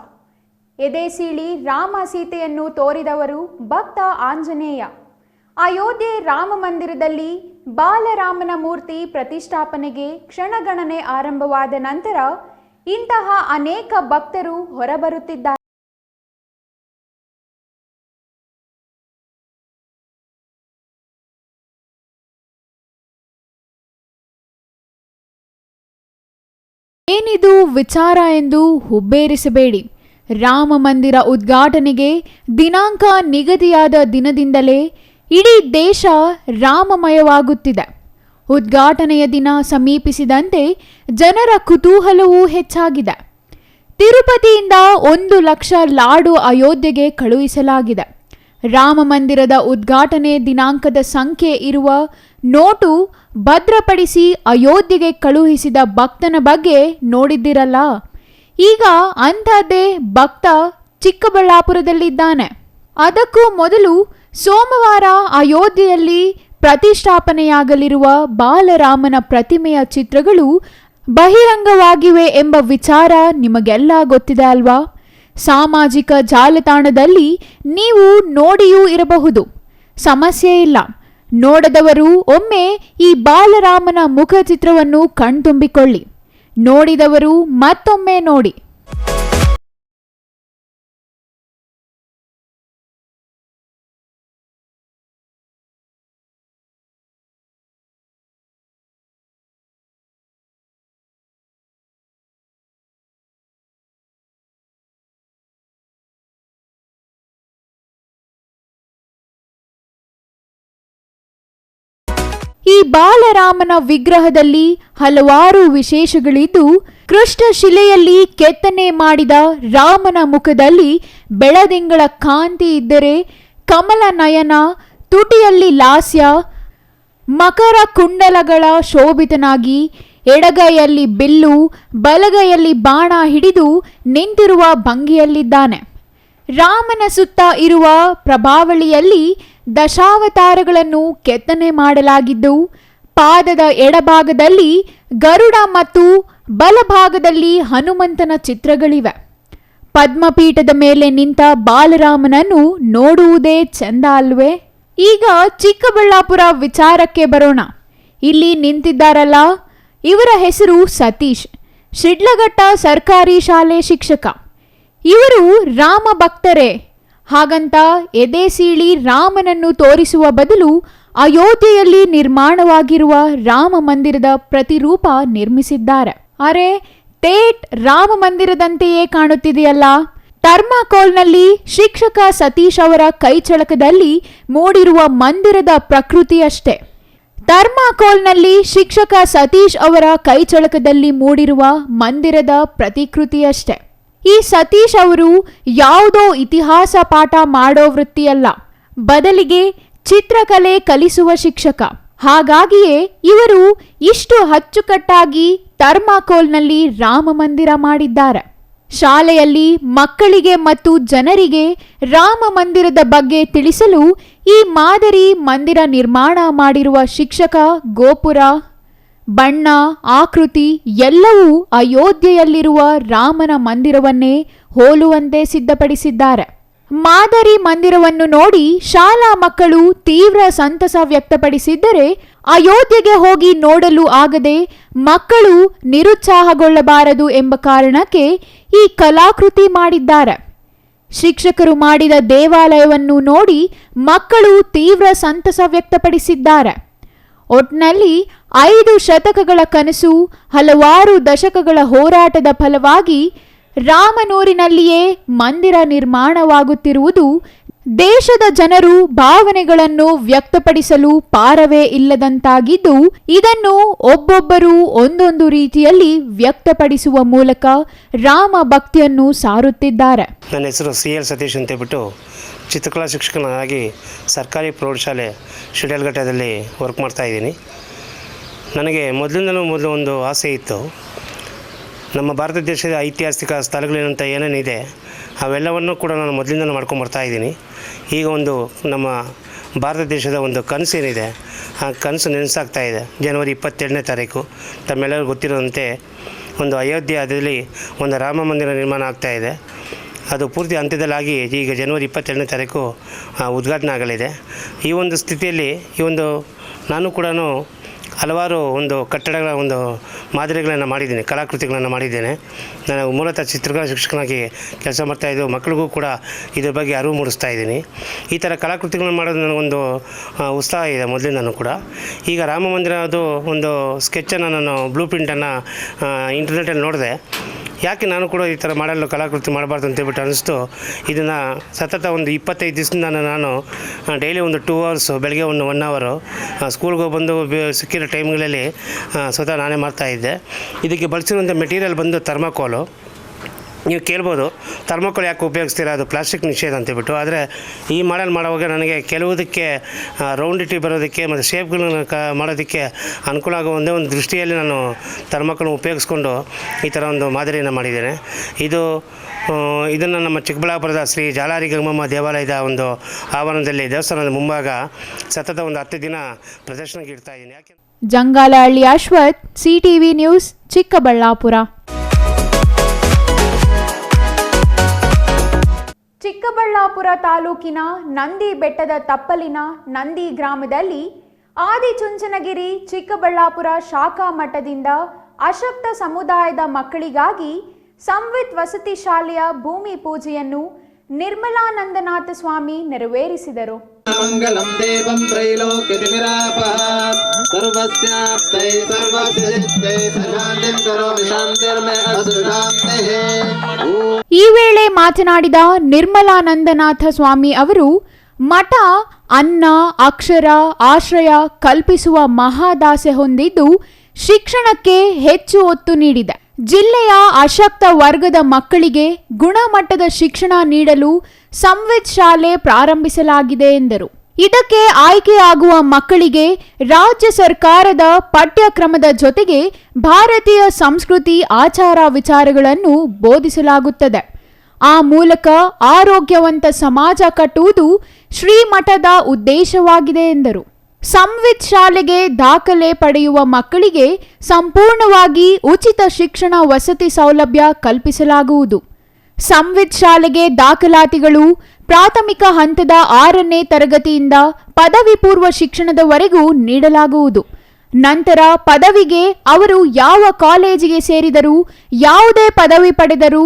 ಎದೆ ಸೀಳಿ ರಾಮ ಸೀತೆಯನ್ನು ತೋರಿದವರು ಭಕ್ತ ಆಂಜನೇಯ. ಅಯೋಧ್ಯೆ ರಾಮ ಮಂದಿರದಲ್ಲಿ ಬಾಲರಾಮನ ಮೂರ್ತಿ ಪ್ರತಿಷ್ಠಾಪನೆಗೆ ಕ್ಷಣಗಣನೆ ಆರಂಭವಾದ ನಂತರ ಇಂತಹ ಅನೇಕ ಭಕ್ತರು ಹೊರಬರುತ್ತಿದ್ದಾರೆ. ಏನಿದು ವಿಚಾರ ಎಂದು ಹುಬ್ಬೇರಿಸಬೇಡಿ. ರಾಮ ಮಂದಿರ ಉದ್ಘಾಟನೆಗೆ ದಿನಾಂಕ ನಿಗದಿಯಾದ ದಿನದಿಂದಲೇ ಇಡೀ ದೇಶ ರಾಮಮಯವಾಗುತ್ತಿದೆ. ಉದ್ಘಾಟನೆಯ ದಿನ ಸಮೀಪಿಸಿದಂತೆ ಜನರ ಕುತೂಹಲವೂ ಹೆಚ್ಚಾಗಿದೆ. ತಿರುಪತಿಯಿಂದ 1 ಲಕ್ಷ ಲಾಡು ಅಯೋಧ್ಯೆಗೆ ಕಳುಹಿಸಲಾಗಿದೆ. ರಾಮ ಮಂದಿರದ ಉದ್ಘಾಟನೆ ದಿನಾಂಕದ ಸಂಖ್ಯೆ ಇರುವ ನೋಟು ಭದ್ರಪಡಿಸಿ ಅಯೋಧ್ಯೆಗೆ ಕಳುಹಿಸಿದ ಭಕ್ತನ ಬಗ್ಗೆ ನೋಡಿದ್ದಿರಲ್ಲ. ಈಗ ಅಂಥದ್ದೇ ಭಕ್ತ ಚಿಕ್ಕಬಳ್ಳಾಪುರದಲ್ಲಿದ್ದಾನೆ. ಅದಕ್ಕೂ ಮೊದಲು ಸೋಮವಾರ ಅಯೋಧ್ಯೆಯಲ್ಲಿ ಪ್ರತಿಷ್ಠಾಪನೆಯಾಗಲಿರುವ ಬಾಲರಾಮನ ಪ್ರತಿಮೆಯ ಚಿತ್ರಗಳು ಬಹಿರಂಗವಾಗಿವೆ ಎಂಬ ವಿಚಾರ ನಿಮಗೆಲ್ಲ ಗೊತ್ತಿದೆ ಅಲ್ವಾ? ಸಾಮಾಜಿಕ ಜಾಲತಾಣದಲ್ಲಿ ನೀವು ನೋಡಿಯೂ ಇರಬಹುದು. ಸಮಸ್ಯೆ ಇಲ್ಲ, ನೋಡದವರು ಒಮ್ಮೆ ಈ ಬಾಲರಾಮನ ಮುಖಚಿತ್ರವನ್ನು ಕಣ್ತುಂಬಿಕೊಳ್ಳಿ, ನೋಡಿದವರು ಮತ್ತೊಮ್ಮೆ ನೋಡಿ. ಈ ಬಾಲರಾಮನ ವಿಗ್ರಹದಲ್ಲಿ ಹಲವಾರು ವಿಶೇಷಗಳಿದ್ದು ಕೃಷ್ಣ ಶಿಲೆಯಲ್ಲಿ ಕೆತ್ತನೆ ಮಾಡಿದ ರಾಮನ ಮುಖದಲ್ಲಿ ಬೆಳದಿಂಗಳ ಕಾಂತಿ ಇದ್ದರೆ ಕಮಲ ನಯನ, ತುಟಿಯಲ್ಲಿ ಲಾಸ್ಯ, ಮಕರ ಕುಂಡಲಗಳ ಶೋಭಿತನಾಗಿ ಎಡಗೈಯಲ್ಲಿ ಬಿಲ್ಲು, ಬಲಗೈಯಲ್ಲಿ ಬಾಣ ಹಿಡಿದು ನಿಂತಿರುವ ಭಂಗಿಯಲ್ಲಿದ್ದಾನೆ. ರಾಮನ ಸುತ್ತ ಇರುವ ಪ್ರಭಾವಳಿಯಲ್ಲಿ ದಶಾವತಾರಗಳನ್ನು ಕೆತ್ತನೆ ಮಾಡಲಾಗಿದ್ದು, ಪಾದದ ಎಡಭಾಗದಲ್ಲಿ ಗರುಡ ಮತ್ತು ಬಲಭಾಗದಲ್ಲಿ ಹನುಮಂತನ ಚಿತ್ರಗಳಿವೆ. ಪದ್ಮಪೀಠದ ಮೇಲೆ ನಿಂತ ಬಾಲರಾಮನನ್ನು ನೋಡುವುದೇ ಚೆಂದ ಅಲ್ವೇ? ಈಗ ಚಿಕ್ಕಬಳ್ಳಾಪುರ ವಿಚಾರಕ್ಕೆ ಬರೋಣ. ಇಲ್ಲಿ ನಿಂತಿದ್ದಾರಲ್ಲ, ಇವರ ಹೆಸರು ಸತೀಶ್, ಶಿಡ್ಲಘಟ್ಟ ಸರ್ಕಾರಿ ಶಾಲೆ ಶಿಕ್ಷಕ. ಇವರು ರಾಮ ಭಕ್ತರೇ. ಹಾಗಂತ ಎದೆ ಸೀಳಿ ರಾಮನನ್ನು ತೋರಿಸುವ ಬದಲು ಅಯೋಧ್ಯೆಯಲ್ಲಿ ನಿರ್ಮಾಣವಾಗಿರುವ ರಾಮ ಮಂದಿರದ ಪ್ರತಿರೂಪ ನಿರ್ಮಿಸಿದ್ದಾರೆ. ಅರೆ, ತೇಟ್ ರಾಮ ಮಂದಿರದಂತೆಯೇ ಕಾಣುತ್ತಿದೆಯಲ್ಲ. ಥರ್ಮಾಕೋಲ್ನಲ್ಲಿ ಶಿಕ್ಷಕ ಸತೀಶ್ ಅವರ ಕೈಚಳಕದಲ್ಲಿ ಮೂಡಿರುವ ಮಂದಿರದ ಪ್ರಕೃತಿಯಷ್ಟೇ. ಥರ್ಮಾಕೋಲ್ನಲ್ಲಿ ಶಿಕ್ಷಕ ಸತೀಶ್ ಅವರ ಕೈಚಳಕದಲ್ಲಿ ಮೂಡಿರುವ ಮಂದಿರದ ಪ್ರತಿಕೃತಿಯಷ್ಟೇ. ಈ ಸತೀಶ್ ಅವರು ಯಾವುದೋ ಇತಿಹಾಸ ಪಾಠ ಮಾಡೋ ವೃತ್ತಿಯಲ್ಲ, ಬದಲಿಗೆ ಚಿತ್ರಕಲೆ ಕಲಿಸುವ ಶಿಕ್ಷಕ. ಹಾಗಾಗಿಯೇ ಇವರು ಇಷ್ಟು ಅಚ್ಚುಕಟ್ಟಾಗಿ ಥರ್ಮಾಕೋಲ್ನಲ್ಲಿ ರಾಮ ಮಂದಿರ ಮಾಡಿದ್ದಾರೆ. ಶಾಲೆಯಲ್ಲಿ ಮಕ್ಕಳಿಗೆ ಮತ್ತು ಜನರಿಗೆ ರಾಮ ಮಂದಿರದ ಬಗ್ಗೆ ತಿಳಿಸಲು ಈ ಮಾದರಿ ಮಂದಿರ ನಿರ್ಮಾಣ ಮಾಡಿರುವ ಶಿಕ್ಷಕ ಗೋಪುರ, ಬಣ್ಣ, ಆಕೃತಿ ಎಲ್ಲವೂ ಅಯೋಧ್ಯೆಯಲ್ಲಿರುವ ರಾಮನ ಮಂದಿರವನ್ನೇ ಹೋಲುವಂತೆ ಸಿದ್ಧಪಡಿಸಿದ್ದಾರೆ. ಮಾದರಿ ಮಂದಿರವನ್ನು ನೋಡಿ ಶಾಲಾ ಮಕ್ಕಳು ತೀವ್ರ ಸಂತಸ ವ್ಯಕ್ತಪಡಿಸಿದ್ದರೆ, ಅಯೋಧ್ಯೆಗೆ ಹೋಗಿ ನೋಡಲು ಆಗದೆ ಮಕ್ಕಳು ನಿರುತ್ಸಾಹಗೊಳ್ಳಬಾರದು ಎಂಬ ಕಾರಣಕ್ಕೆ ಈ ಕಲಾಕೃತಿ ಮಾಡಿದ್ದಾರೆ. ಶಿಕ್ಷಕರು ಮಾಡಿದ ದೇವಾಲಯವನ್ನು ನೋಡಿ ಮಕ್ಕಳು ತೀವ್ರ ಸಂತಸ ವ್ಯಕ್ತಪಡಿಸಿದ್ದಾರೆ. ಒಟ್ನಲ್ಲಿ 5 ಶತಕಗಳ ಕನಸು, ಹಲವಾರು ದಶಕಗಳ ಹೋರಾಟದ ಫಲವಾಗಿ ರಾಮನೂರಿನಲ್ಲಿಯೇ ಮಂದಿರ ನಿರ್ಮಾಣವಾಗುತ್ತಿರುವುದು ದೇಶದ ಜನರು ಭಾವನೆಗಳನ್ನು ವ್ಯಕ್ತಪಡಿಸಲು ಪಾರವೇ ಇಲ್ಲದಂತಾಗಿದ್ದು, ಇದನ್ನು ಒಬ್ಬೊಬ್ಬರು ಒಂದೊಂದು ರೀತಿಯಲ್ಲಿ ವ್ಯಕ್ತಪಡಿಸುವ ಮೂಲಕ ರಾಮ ಭಕ್ತಿಯನ್ನು ಸಾರುತ್ತಿದ್ದಾರೆ. ನನ್ನ ಹೆಸರು CL ಸತೀಶ್ ಅಂತ ಹೇಳ್ಬಿಟ್ಟು ಚಿತ್ರಕಲಾ ಶಿಕ್ಷಕನಾಗಿ ಸರ್ಕಾರಿ ಪ್ರೌಢಶಾಲೆ ಶಿಡ್ಲಘಟ್ಟದಲ್ಲಿ ವರ್ಕ್ ಮಾಡ್ತಾಯಿದ್ದೀನಿ. ನನಗೆ ಮೊದಲು ಒಂದು ಆಸೆ ಇತ್ತು. ನಮ್ಮ ಭಾರತ ದೇಶದ ಐತಿಹಾಸಿಕ ಸ್ಥಳಗಳೇನಂತ ಏನೇನಿದೆ ಅವೆಲ್ಲವನ್ನು ಕೂಡ ನಾನು ಮೊದಲಿಂದ ಮಾಡ್ಕೊಂಬರ್ತಾಯಿದ್ದೀನಿ. ಈಗ ಒಂದು ನಮ್ಮ ಭಾರತ ದೇಶದ ಒಂದು ಕನಸೇನಿದೆ, ಆ ಕನಸು ನೆನೆಸಾಗ್ತಾ ಇದೆ. ಜನವರಿ 22ನೇ ತಾರೀಕು ತಮ್ಮೆಲ್ಲರಿಗೂ ಗೊತ್ತಿರೋದಂತೆ ಒಂದು ಅಯೋಧ್ಯೆಯಲ್ಲಿ ಒಂದು ರಾಮ ಮಂದಿರ ನಿರ್ಮಾಣ ಆಗ್ತಾಯಿದೆ. ಅದು ಪೂರ್ತಿ ಹಂತದಲ್ಲಾಗಿ ಈಗ ಜನವರಿ 22ನೇ ತಾರೀಕು ಉದ್ಘಾಟನೆ ಆಗಲಿದೆ. ಈ ಒಂದು ಸ್ಥಿತಿಯಲ್ಲಿ ನಾನು ಕೂಡ ಹಲವಾರು ಕಟ್ಟಡಗಳ ಮಾದರಿಗಳನ್ನು ಮಾಡಿದ್ದೀನಿ, ಕಲಾಕೃತಿಗಳನ್ನು ಮಾಡಿದ್ದೇನೆ. ನಾನು ಮೂಲತಃ ಚಿತ್ರಕಲಾ ಶಿಕ್ಷಕನಾಗಿ ಕೆಲಸ ಮಾಡ್ತಾಯಿದ್ದು, ಮಕ್ಕಳಿಗೂ ಕೂಡ ಇದ್ರ ಬಗ್ಗೆ ಅರಿವು ಮೂಡಿಸ್ತಾ ಇದ್ದೀನಿ. ಈ ಥರ ಕಲಾಕೃತಿಗಳನ್ನು ಮಾಡೋದು ನನಗೊಂದು ಉತ್ಸಾಹ ಇದೆ ಮೊದಲಿಂದನೂ ಕೂಡ. ಈಗ ರಾಮ ಮಂದಿರದ್ದು ಒಂದು ಸ್ಕೆಚ್ಚನ್ನು ನಾನು ಬ್ಲೂ ಪ್ರಿಂಟನ್ನು ಇಂಟರ್ನೆಟಲ್ಲಿ ನೋಡಿದೆ. ಯಾಕೆ ನಾನು ಕೂಡ ಈ ಥರ ಮಾಡಲು ಕಲಾಕೃತಿ ಮಾಡಬಾರ್ದು ಅಂತೇಳ್ಬಿಟ್ಟು ಅನ್ನಿಸ್ತು. ಇದನ್ನು ಸತತ 25 ದಿವಸದಿಂದ ನಾನು ಡೈಲಿ 2 ಅವರ್ಸ್, ಬೆಳಗ್ಗೆ 1 ಅವರು ಸ್ಕೂಲ್ಗೆ ಬಂದು ಸಿಕ್ಕಿರೋ ಟೈಮ್ಗಳಲ್ಲಿ ಸ್ವತಃ ನಾನೇ ಮಾಡ್ತಾಯಿದ್ದೆ. ಇದಕ್ಕೆ ಬಳಸಿರುವಂಥ ಮೆಟೀರಿಯಲ್ ಬಂದು ಥರ್ಮಾಕೋಲು. ನೀವು ಕೇಳ್ಬೋದು, ಥರ್ಮಾಕೋಲ್ ಯಾಕೆ ಉಪಯೋಗಿಸ್ತೀರಾ, ಅದು ಪ್ಲಾಸ್ಟಿಕ್ ನಿಷೇಧ ಅಂತೇಳ್ಬಿಟ್ಟು. ಆದರೆ ಈ ಮಾಡುವಾಗ ನನಗೆ ಕೆಲವುದಕ್ಕೆ ರೌಂಡಿಟಿ ಬರೋದಕ್ಕೆ ಮತ್ತು ಶೇಪ್ಗಳನ್ನು ಮಾಡೋದಕ್ಕೆ ಅನುಕೂಲ ಆಗೋ ಒಂದೇ ಒಂದು ದೃಷ್ಟಿಯಲ್ಲಿ ನಾನು ಥರ್ಮಾಕೋಲ್ ಉಪಯೋಗಿಸ್ಕೊಂಡು ಈ ಥರ ಒಂದು ಮಾದರಿಯನ್ನು ಮಾಡಿದ್ದೇನೆ. ಇದನ್ನು ನಮ್ಮ ಚಿಕ್ಕಬಳ್ಳಾಪುರದ ಶ್ರೀ ಜಾಲಾರಿ ಗಂಗಮ್ಮ ದೇವಾಲಯದ ಒಂದು ಆವರಣದಲ್ಲಿ ದೇವಸ್ಥಾನದ ಮುಂಭಾಗ ಸತತ 10 ದಿನ ಪ್ರದರ್ಶನಕ್ಕೆ ಇಡ್ತಾ ಇದ್ದೀನಿ. ಯಾಕೆ ಜಂಗಾಲಹಳ್ಳಿ ಅಶ್ವಥ್, CTV ನ್ಯೂಸ್, ಚಿಕ್ಕಬಳ್ಳಾಪುರ. ಚಿಕ್ಕಬಳ್ಳಾಪುರ ತಾಲೂಕಿನ ನಂದಿ ಬೆಟ್ಟದ ತಪ್ಪಲಿನ ನಂದಿ ಗ್ರಾಮದಲ್ಲಿ ಆದಿಚುಂಚನಗಿರಿ ಚಿಕ್ಕಬಳ್ಳಾಪುರ ಶಾಖಾ ಮಠದಿಂದ ಅಶಕ್ತ ಸಮುದಾಯದ ಮಕ್ಕಳಿಗಾಗಿ ಸಂವಿತ್ ವಸತಿ ಶಾಲೆಯ ಭೂಮಿ ಪೂಜೆಯನ್ನು ನಿರ್ಮಲಾನಂದನಾಥ ಸ್ವಾಮಿ ನೆರವೇರಿಸಿದರು. ಮಂಗಲಂ ದೇವಂ ತ್ರೈಲೋಕ್ಯತಿಮಿರಾಪಃ ಸರ್ವಸ್ಯಾಪ್ತೈ ಸರ್ವಸಿದ್ಧೈ ಶಾಂತಿಂ ಕರೋಮಿ ಶಾಂತಿರ್ಮೇ ಅಸ್ತು ಶಾಂತಿಃ. ಈ ವೇಳೆ ಮಾತನಾಡಿದ ನಿರ್ಮಲಾನಂದನಾಥ ಸ್ವಾಮಿ ಅವರು, ಮಠ ಅನ್ನ, ಅಕ್ಷರ, ಆಶ್ರಯ ಕಲ್ಪಿಸುವ ಮಹಾದಾಸೆ ಹೊಂದಿದ್ದು ಶಿಕ್ಷಣಕ್ಕೆ ಹೆಚ್ಚು ಒತ್ತು ನೀಡಿದೆ. ಜಿಲ್ಲೆಯ ಅಶಕ್ತ ವರ್ಗದ ಮಕ್ಕಳಿಗೆ ಗುಣಮಟ್ಟದ ಶಿಕ್ಷಣ ನೀಡಲು ಸಂವಿತ್ ಶಾಲೆ ಪ್ರಾರಂಭಿಸಲಾಗಿದೆ ಎಂದರು. ಇದಕ್ಕೆ ಆಯ್ಕೆಯಾಗುವ ಮಕ್ಕಳಿಗೆ ರಾಜ್ಯ ಸರ್ಕಾರದ ಪಠ್ಯಕ್ರಮದ ಜೊತೆಗೆ ಭಾರತೀಯ ಸಂಸ್ಕೃತಿ ಆಚಾರ ವಿಚಾರಗಳನ್ನು ಬೋಧಿಸಲಾಗುತ್ತದೆ. ಆ ಮೂಲಕ ಆರೋಗ್ಯವಂತ ಸಮಾಜ ಕಟ್ಟುವುದು ಶ್ರೀಮಠದ ಉದ್ದೇಶವಾಗಿದೆ ಎಂದರು. ಸಂವಿತ್ ಶಾಲೆಗೆ ದಾಖಲೆ ಪಡೆಯುವ ಮಕ್ಕಳಿಗೆ ಸಂಪೂರ್ಣವಾಗಿ ಉಚಿತ ಶಿಕ್ಷಣ ವಸತಿ ಸೌಲಭ್ಯ ಕಲ್ಪಿಸಲಾಗುವುದು. ಸಂವಿತ್ ಶಾಲೆಗೆ ದಾಖಲಾತಿಗಳು ಪ್ರಾಥಮಿಕ ಹಂತದ 6ನೇ ತರಗತಿಯಿಂದ ಪದವಿ ಪೂರ್ವ ಶಿಕ್ಷಣದವರೆಗೂ ನೀಡಲಾಗುವುದು. ನಂತರ ಪದವಿಗೆ ಅವರು ಯಾವ ಕಾಲೇಜಿಗೆ ಸೇರಿದರೂ ಯಾವುದೇ ಪದವಿ ಪಡೆದರೂ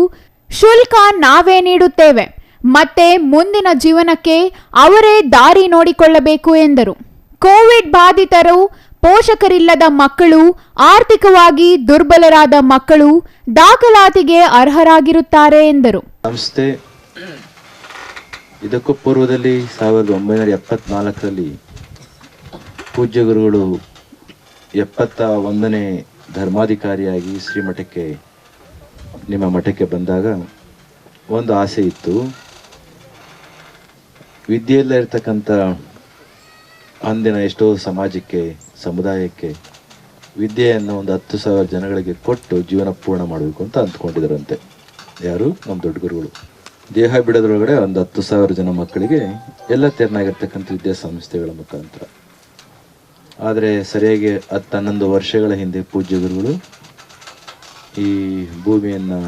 ಶುಲ್ಕ ನಾವೇ ನೀಡುತ್ತೇವೆ. ಮತ್ತೆ ಮುಂದಿನ ಜೀವನಕ್ಕೆ ಅವರೇ ದಾರಿ ನೋಡಿಕೊಳ್ಳಬೇಕು ಎಂದರು. ಕೋವಿಡ್ ಬಾಧಿತರು, ಪೋಷಕರಿಲ್ಲದ ಮಕ್ಕಳು, ಆರ್ಥಿಕವಾಗಿ ದುರ್ಬಲರಾದ ಮಕ್ಕಳು ದಾಖಲಾತಿಗೆ ಅರ್ಹರಾಗಿರುತ್ತಾರೆ ಎಂದರು. ಸಂಸ್ಥೆ ಇದಕ್ಕೂ ಪೂರ್ವದಲ್ಲಿ 1974ರಲ್ಲಿ ಪೂಜ್ಯ ಗುರುಗಳು 71ನೇ ಧರ್ಮಾಧಿಕಾರಿಯಾಗಿ ಶ್ರೀಮಠಕ್ಕೆ ನಿಮ್ಮ ಮಠಕ್ಕೆ ಬಂದಾಗ ಒಂದು ಆಸೆ ಇತ್ತು. ವಿದ್ಯೆಯಲ್ಲೇ ಇರ್ತಕ್ಕಂಥ ಅಂದಿನ ಎಷ್ಟೋ ಸಮಾಜಕ್ಕೆ, ಸಮುದಾಯಕ್ಕೆ ವಿದ್ಯೆಯನ್ನು ಒಂದು 10,000 ಜನಗಳಿಗೆ ಕೊಟ್ಟು ಜೀವನ ಪೂರ್ಣ ಮಾಡಬೇಕು ಅಂತ ಅಂದ್ಕೊಂಡಿದ್ದರಂತೆ. ಯಾರು? ನಮ್ಮ ದೊಡ್ಡ ಗುರುಗಳು. ದೇಹ ಬಿಡೋದ್ರೊಳಗಡೆ ಒಂದು 10,000 ಜನ ಮಕ್ಕಳಿಗೆ ಎಲ್ಲ ತೆರನಾಗಿರ್ತಕ್ಕಂಥ ವಿದ್ಯಾಸಂಸ್ಥೆಗಳ ಮುಖಾಂತರ. ಆದರೆ ಸರಿಯಾಗಿ 10-11 ವರ್ಷಗಳ ಹಿಂದೆ ಪೂಜ್ಯ ಗುರುಗಳು ಈ ಭೂಮಿಯನ್ನು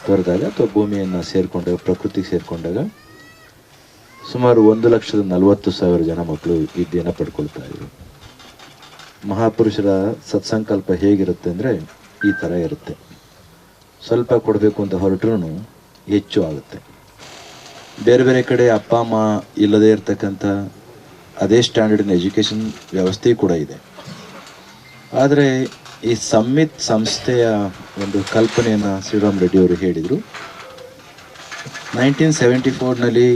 ತೊರೆದಾಗ ಅಥವಾ ಭೂಮಿಯನ್ನು ಸೇರಿಕೊಂಡಾಗ, ಪ್ರಕೃತಿಗೆ ಸೇರಿಕೊಂಡಾಗ ಸುಮಾರು 1,40,000 ಜನ ಮಕ್ಕಳು ವಿದ್ಯೆಯನ್ನು ಪಡ್ಕೊಳ್ತಾ ಇದ್ರು. ಮಹಾಪುರುಷರ ಸತ್ಸಂಕಲ್ಪ ಹೇಗಿರುತ್ತೆ ಅಂದರೆ ಈ ಥರ ಇರುತ್ತೆ. ಸ್ವಲ್ಪ ಕೊಡಬೇಕು ಅಂತ ಹೊರಟ್ರೂ ಹೆಚ್ಚು ಆಗುತ್ತೆ. ಬೇರೆ ಬೇರೆ ಕಡೆ ಅಪ್ಪ ಅಮ್ಮ ಇಲ್ಲದೇ ಇರತಕ್ಕಂಥ ಅದೇ ಸ್ಟ್ಯಾಂಡರ್ಡಿನ ಎಜುಕೇಷನ್ ವ್ಯವಸ್ಥೆ ಕೂಡ ಇದೆ. ಆದರೆ ಈ ಸಂವಿತ್ ಸಂಸ್ಥೆಯ ಒಂದು ಕಲ್ಪನೆಯನ್ನು ಶ್ರೀರಾಮ್ ರೆಡ್ಡಿ ಅವರು ಹೇಳಿದರು. 1974ನಲ್ಲಿ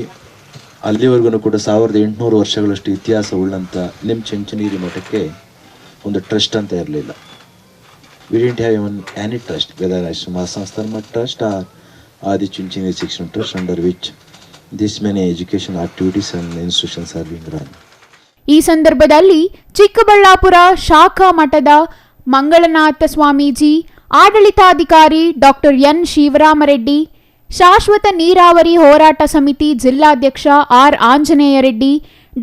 ಅಲ್ಲಿವರೆಗೂ ಕೂಡ 1800 ವರ್ಷಗಳಷ್ಟು ಇತಿಹಾಸ ಉಳ್ಳಂಥ ನಿಮ್ಮ ಚುಂಚನಗಿರಿ ಮಠಕ್ಕೆ ಒಂದು ಟ್ರಸ್ಟ್ ಅಂತ ಇರಲಿಲ್ಲ. We didn't have even any trust, whether Mahasamsthana Matha trust or Adi Chunchanagiri Shikshana trust, under which this many education activities and institutions are being run. ಈ ಸಂದರ್ಭದಲ್ಲಿ ಚಿಕ್ಕಬಳ್ಳಾಪುರ ಶಾಖಾ ಮಠದ ಮಂಗಳನಾಥ ಸ್ವಾಮೀಜಿ, ಆಡಳಿತಾಧಿಕಾರಿ ಡಾಕ್ಟರ್ ಎನ್ ಶಿವರಾಮರೆಡ್ಡಿ, ಶಾಶ್ವತ ನೀರಾವರಿ ಹೋರಾಟ ಸಮಿತಿ ಜಿಲ್ಲಾಧ್ಯಕ್ಷ R Anjaneya Reddy,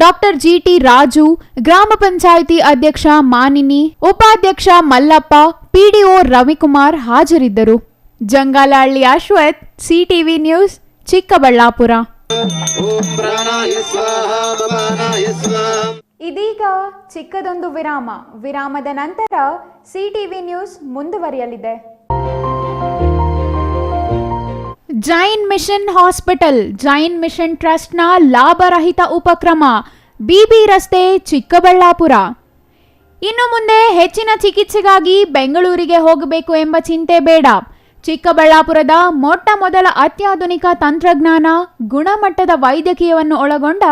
doctor GT Raju, ಗ್ರಾಮ ಪಂಚಾಯಿತಿ ಅಧ್ಯಕ್ಷ ಮಾನಿನಿ, ಉಪಾಧ್ಯಕ್ಷ ಮಲ್ಲಪ್ಪ, ಪಿಡಿಒ ರವಿಕುಮಾರ್ ಹಾಜರಿದ್ದರು. Jangalahalli Ashwath, CTV news, Chikkaballapur. ಇದೀಗ ಚಿಕ್ಕದೊಂದು ವಿರಾಮ. ವಿರಾಮದ ನಂತರ ಸಿಟಿವಿ ನ್ಯೂಸ್ ಮುಂದುವರಿಯಲಿದೆ. Jain mission hospital, Jain mission ಟ್ರಸ್ಟ್ನ ಲಾಭರಹಿತ ಉಪಕ್ರಮ, ಬಿಬಿ ರಸ್ತೆ, ಚಿಕ್ಕಬಳ್ಳಾಪುರ. ಇನ್ನು ಮುಂದೆ ಹೆಚ್ಚಿನ ಚಿಕಿತ್ಸೆಗಾಗಿ ಬೆಂಗಳೂರಿಗೆ ಹೋಗಬೇಕು ಎಂಬ ಚಿಂತೆ ಬೇಡ. ಚಿಕ್ಕಬಳ್ಳಾಪುರದ ಮೊಟ್ಟ ಮೊದಲ ಅತ್ಯಾಧುನಿಕ ತಂತ್ರಜ್ಞಾನ, ಗುಣಮಟ್ಟದ ವೈದ್ಯಕೀಯವನ್ನು ಒಳಗೊಂಡ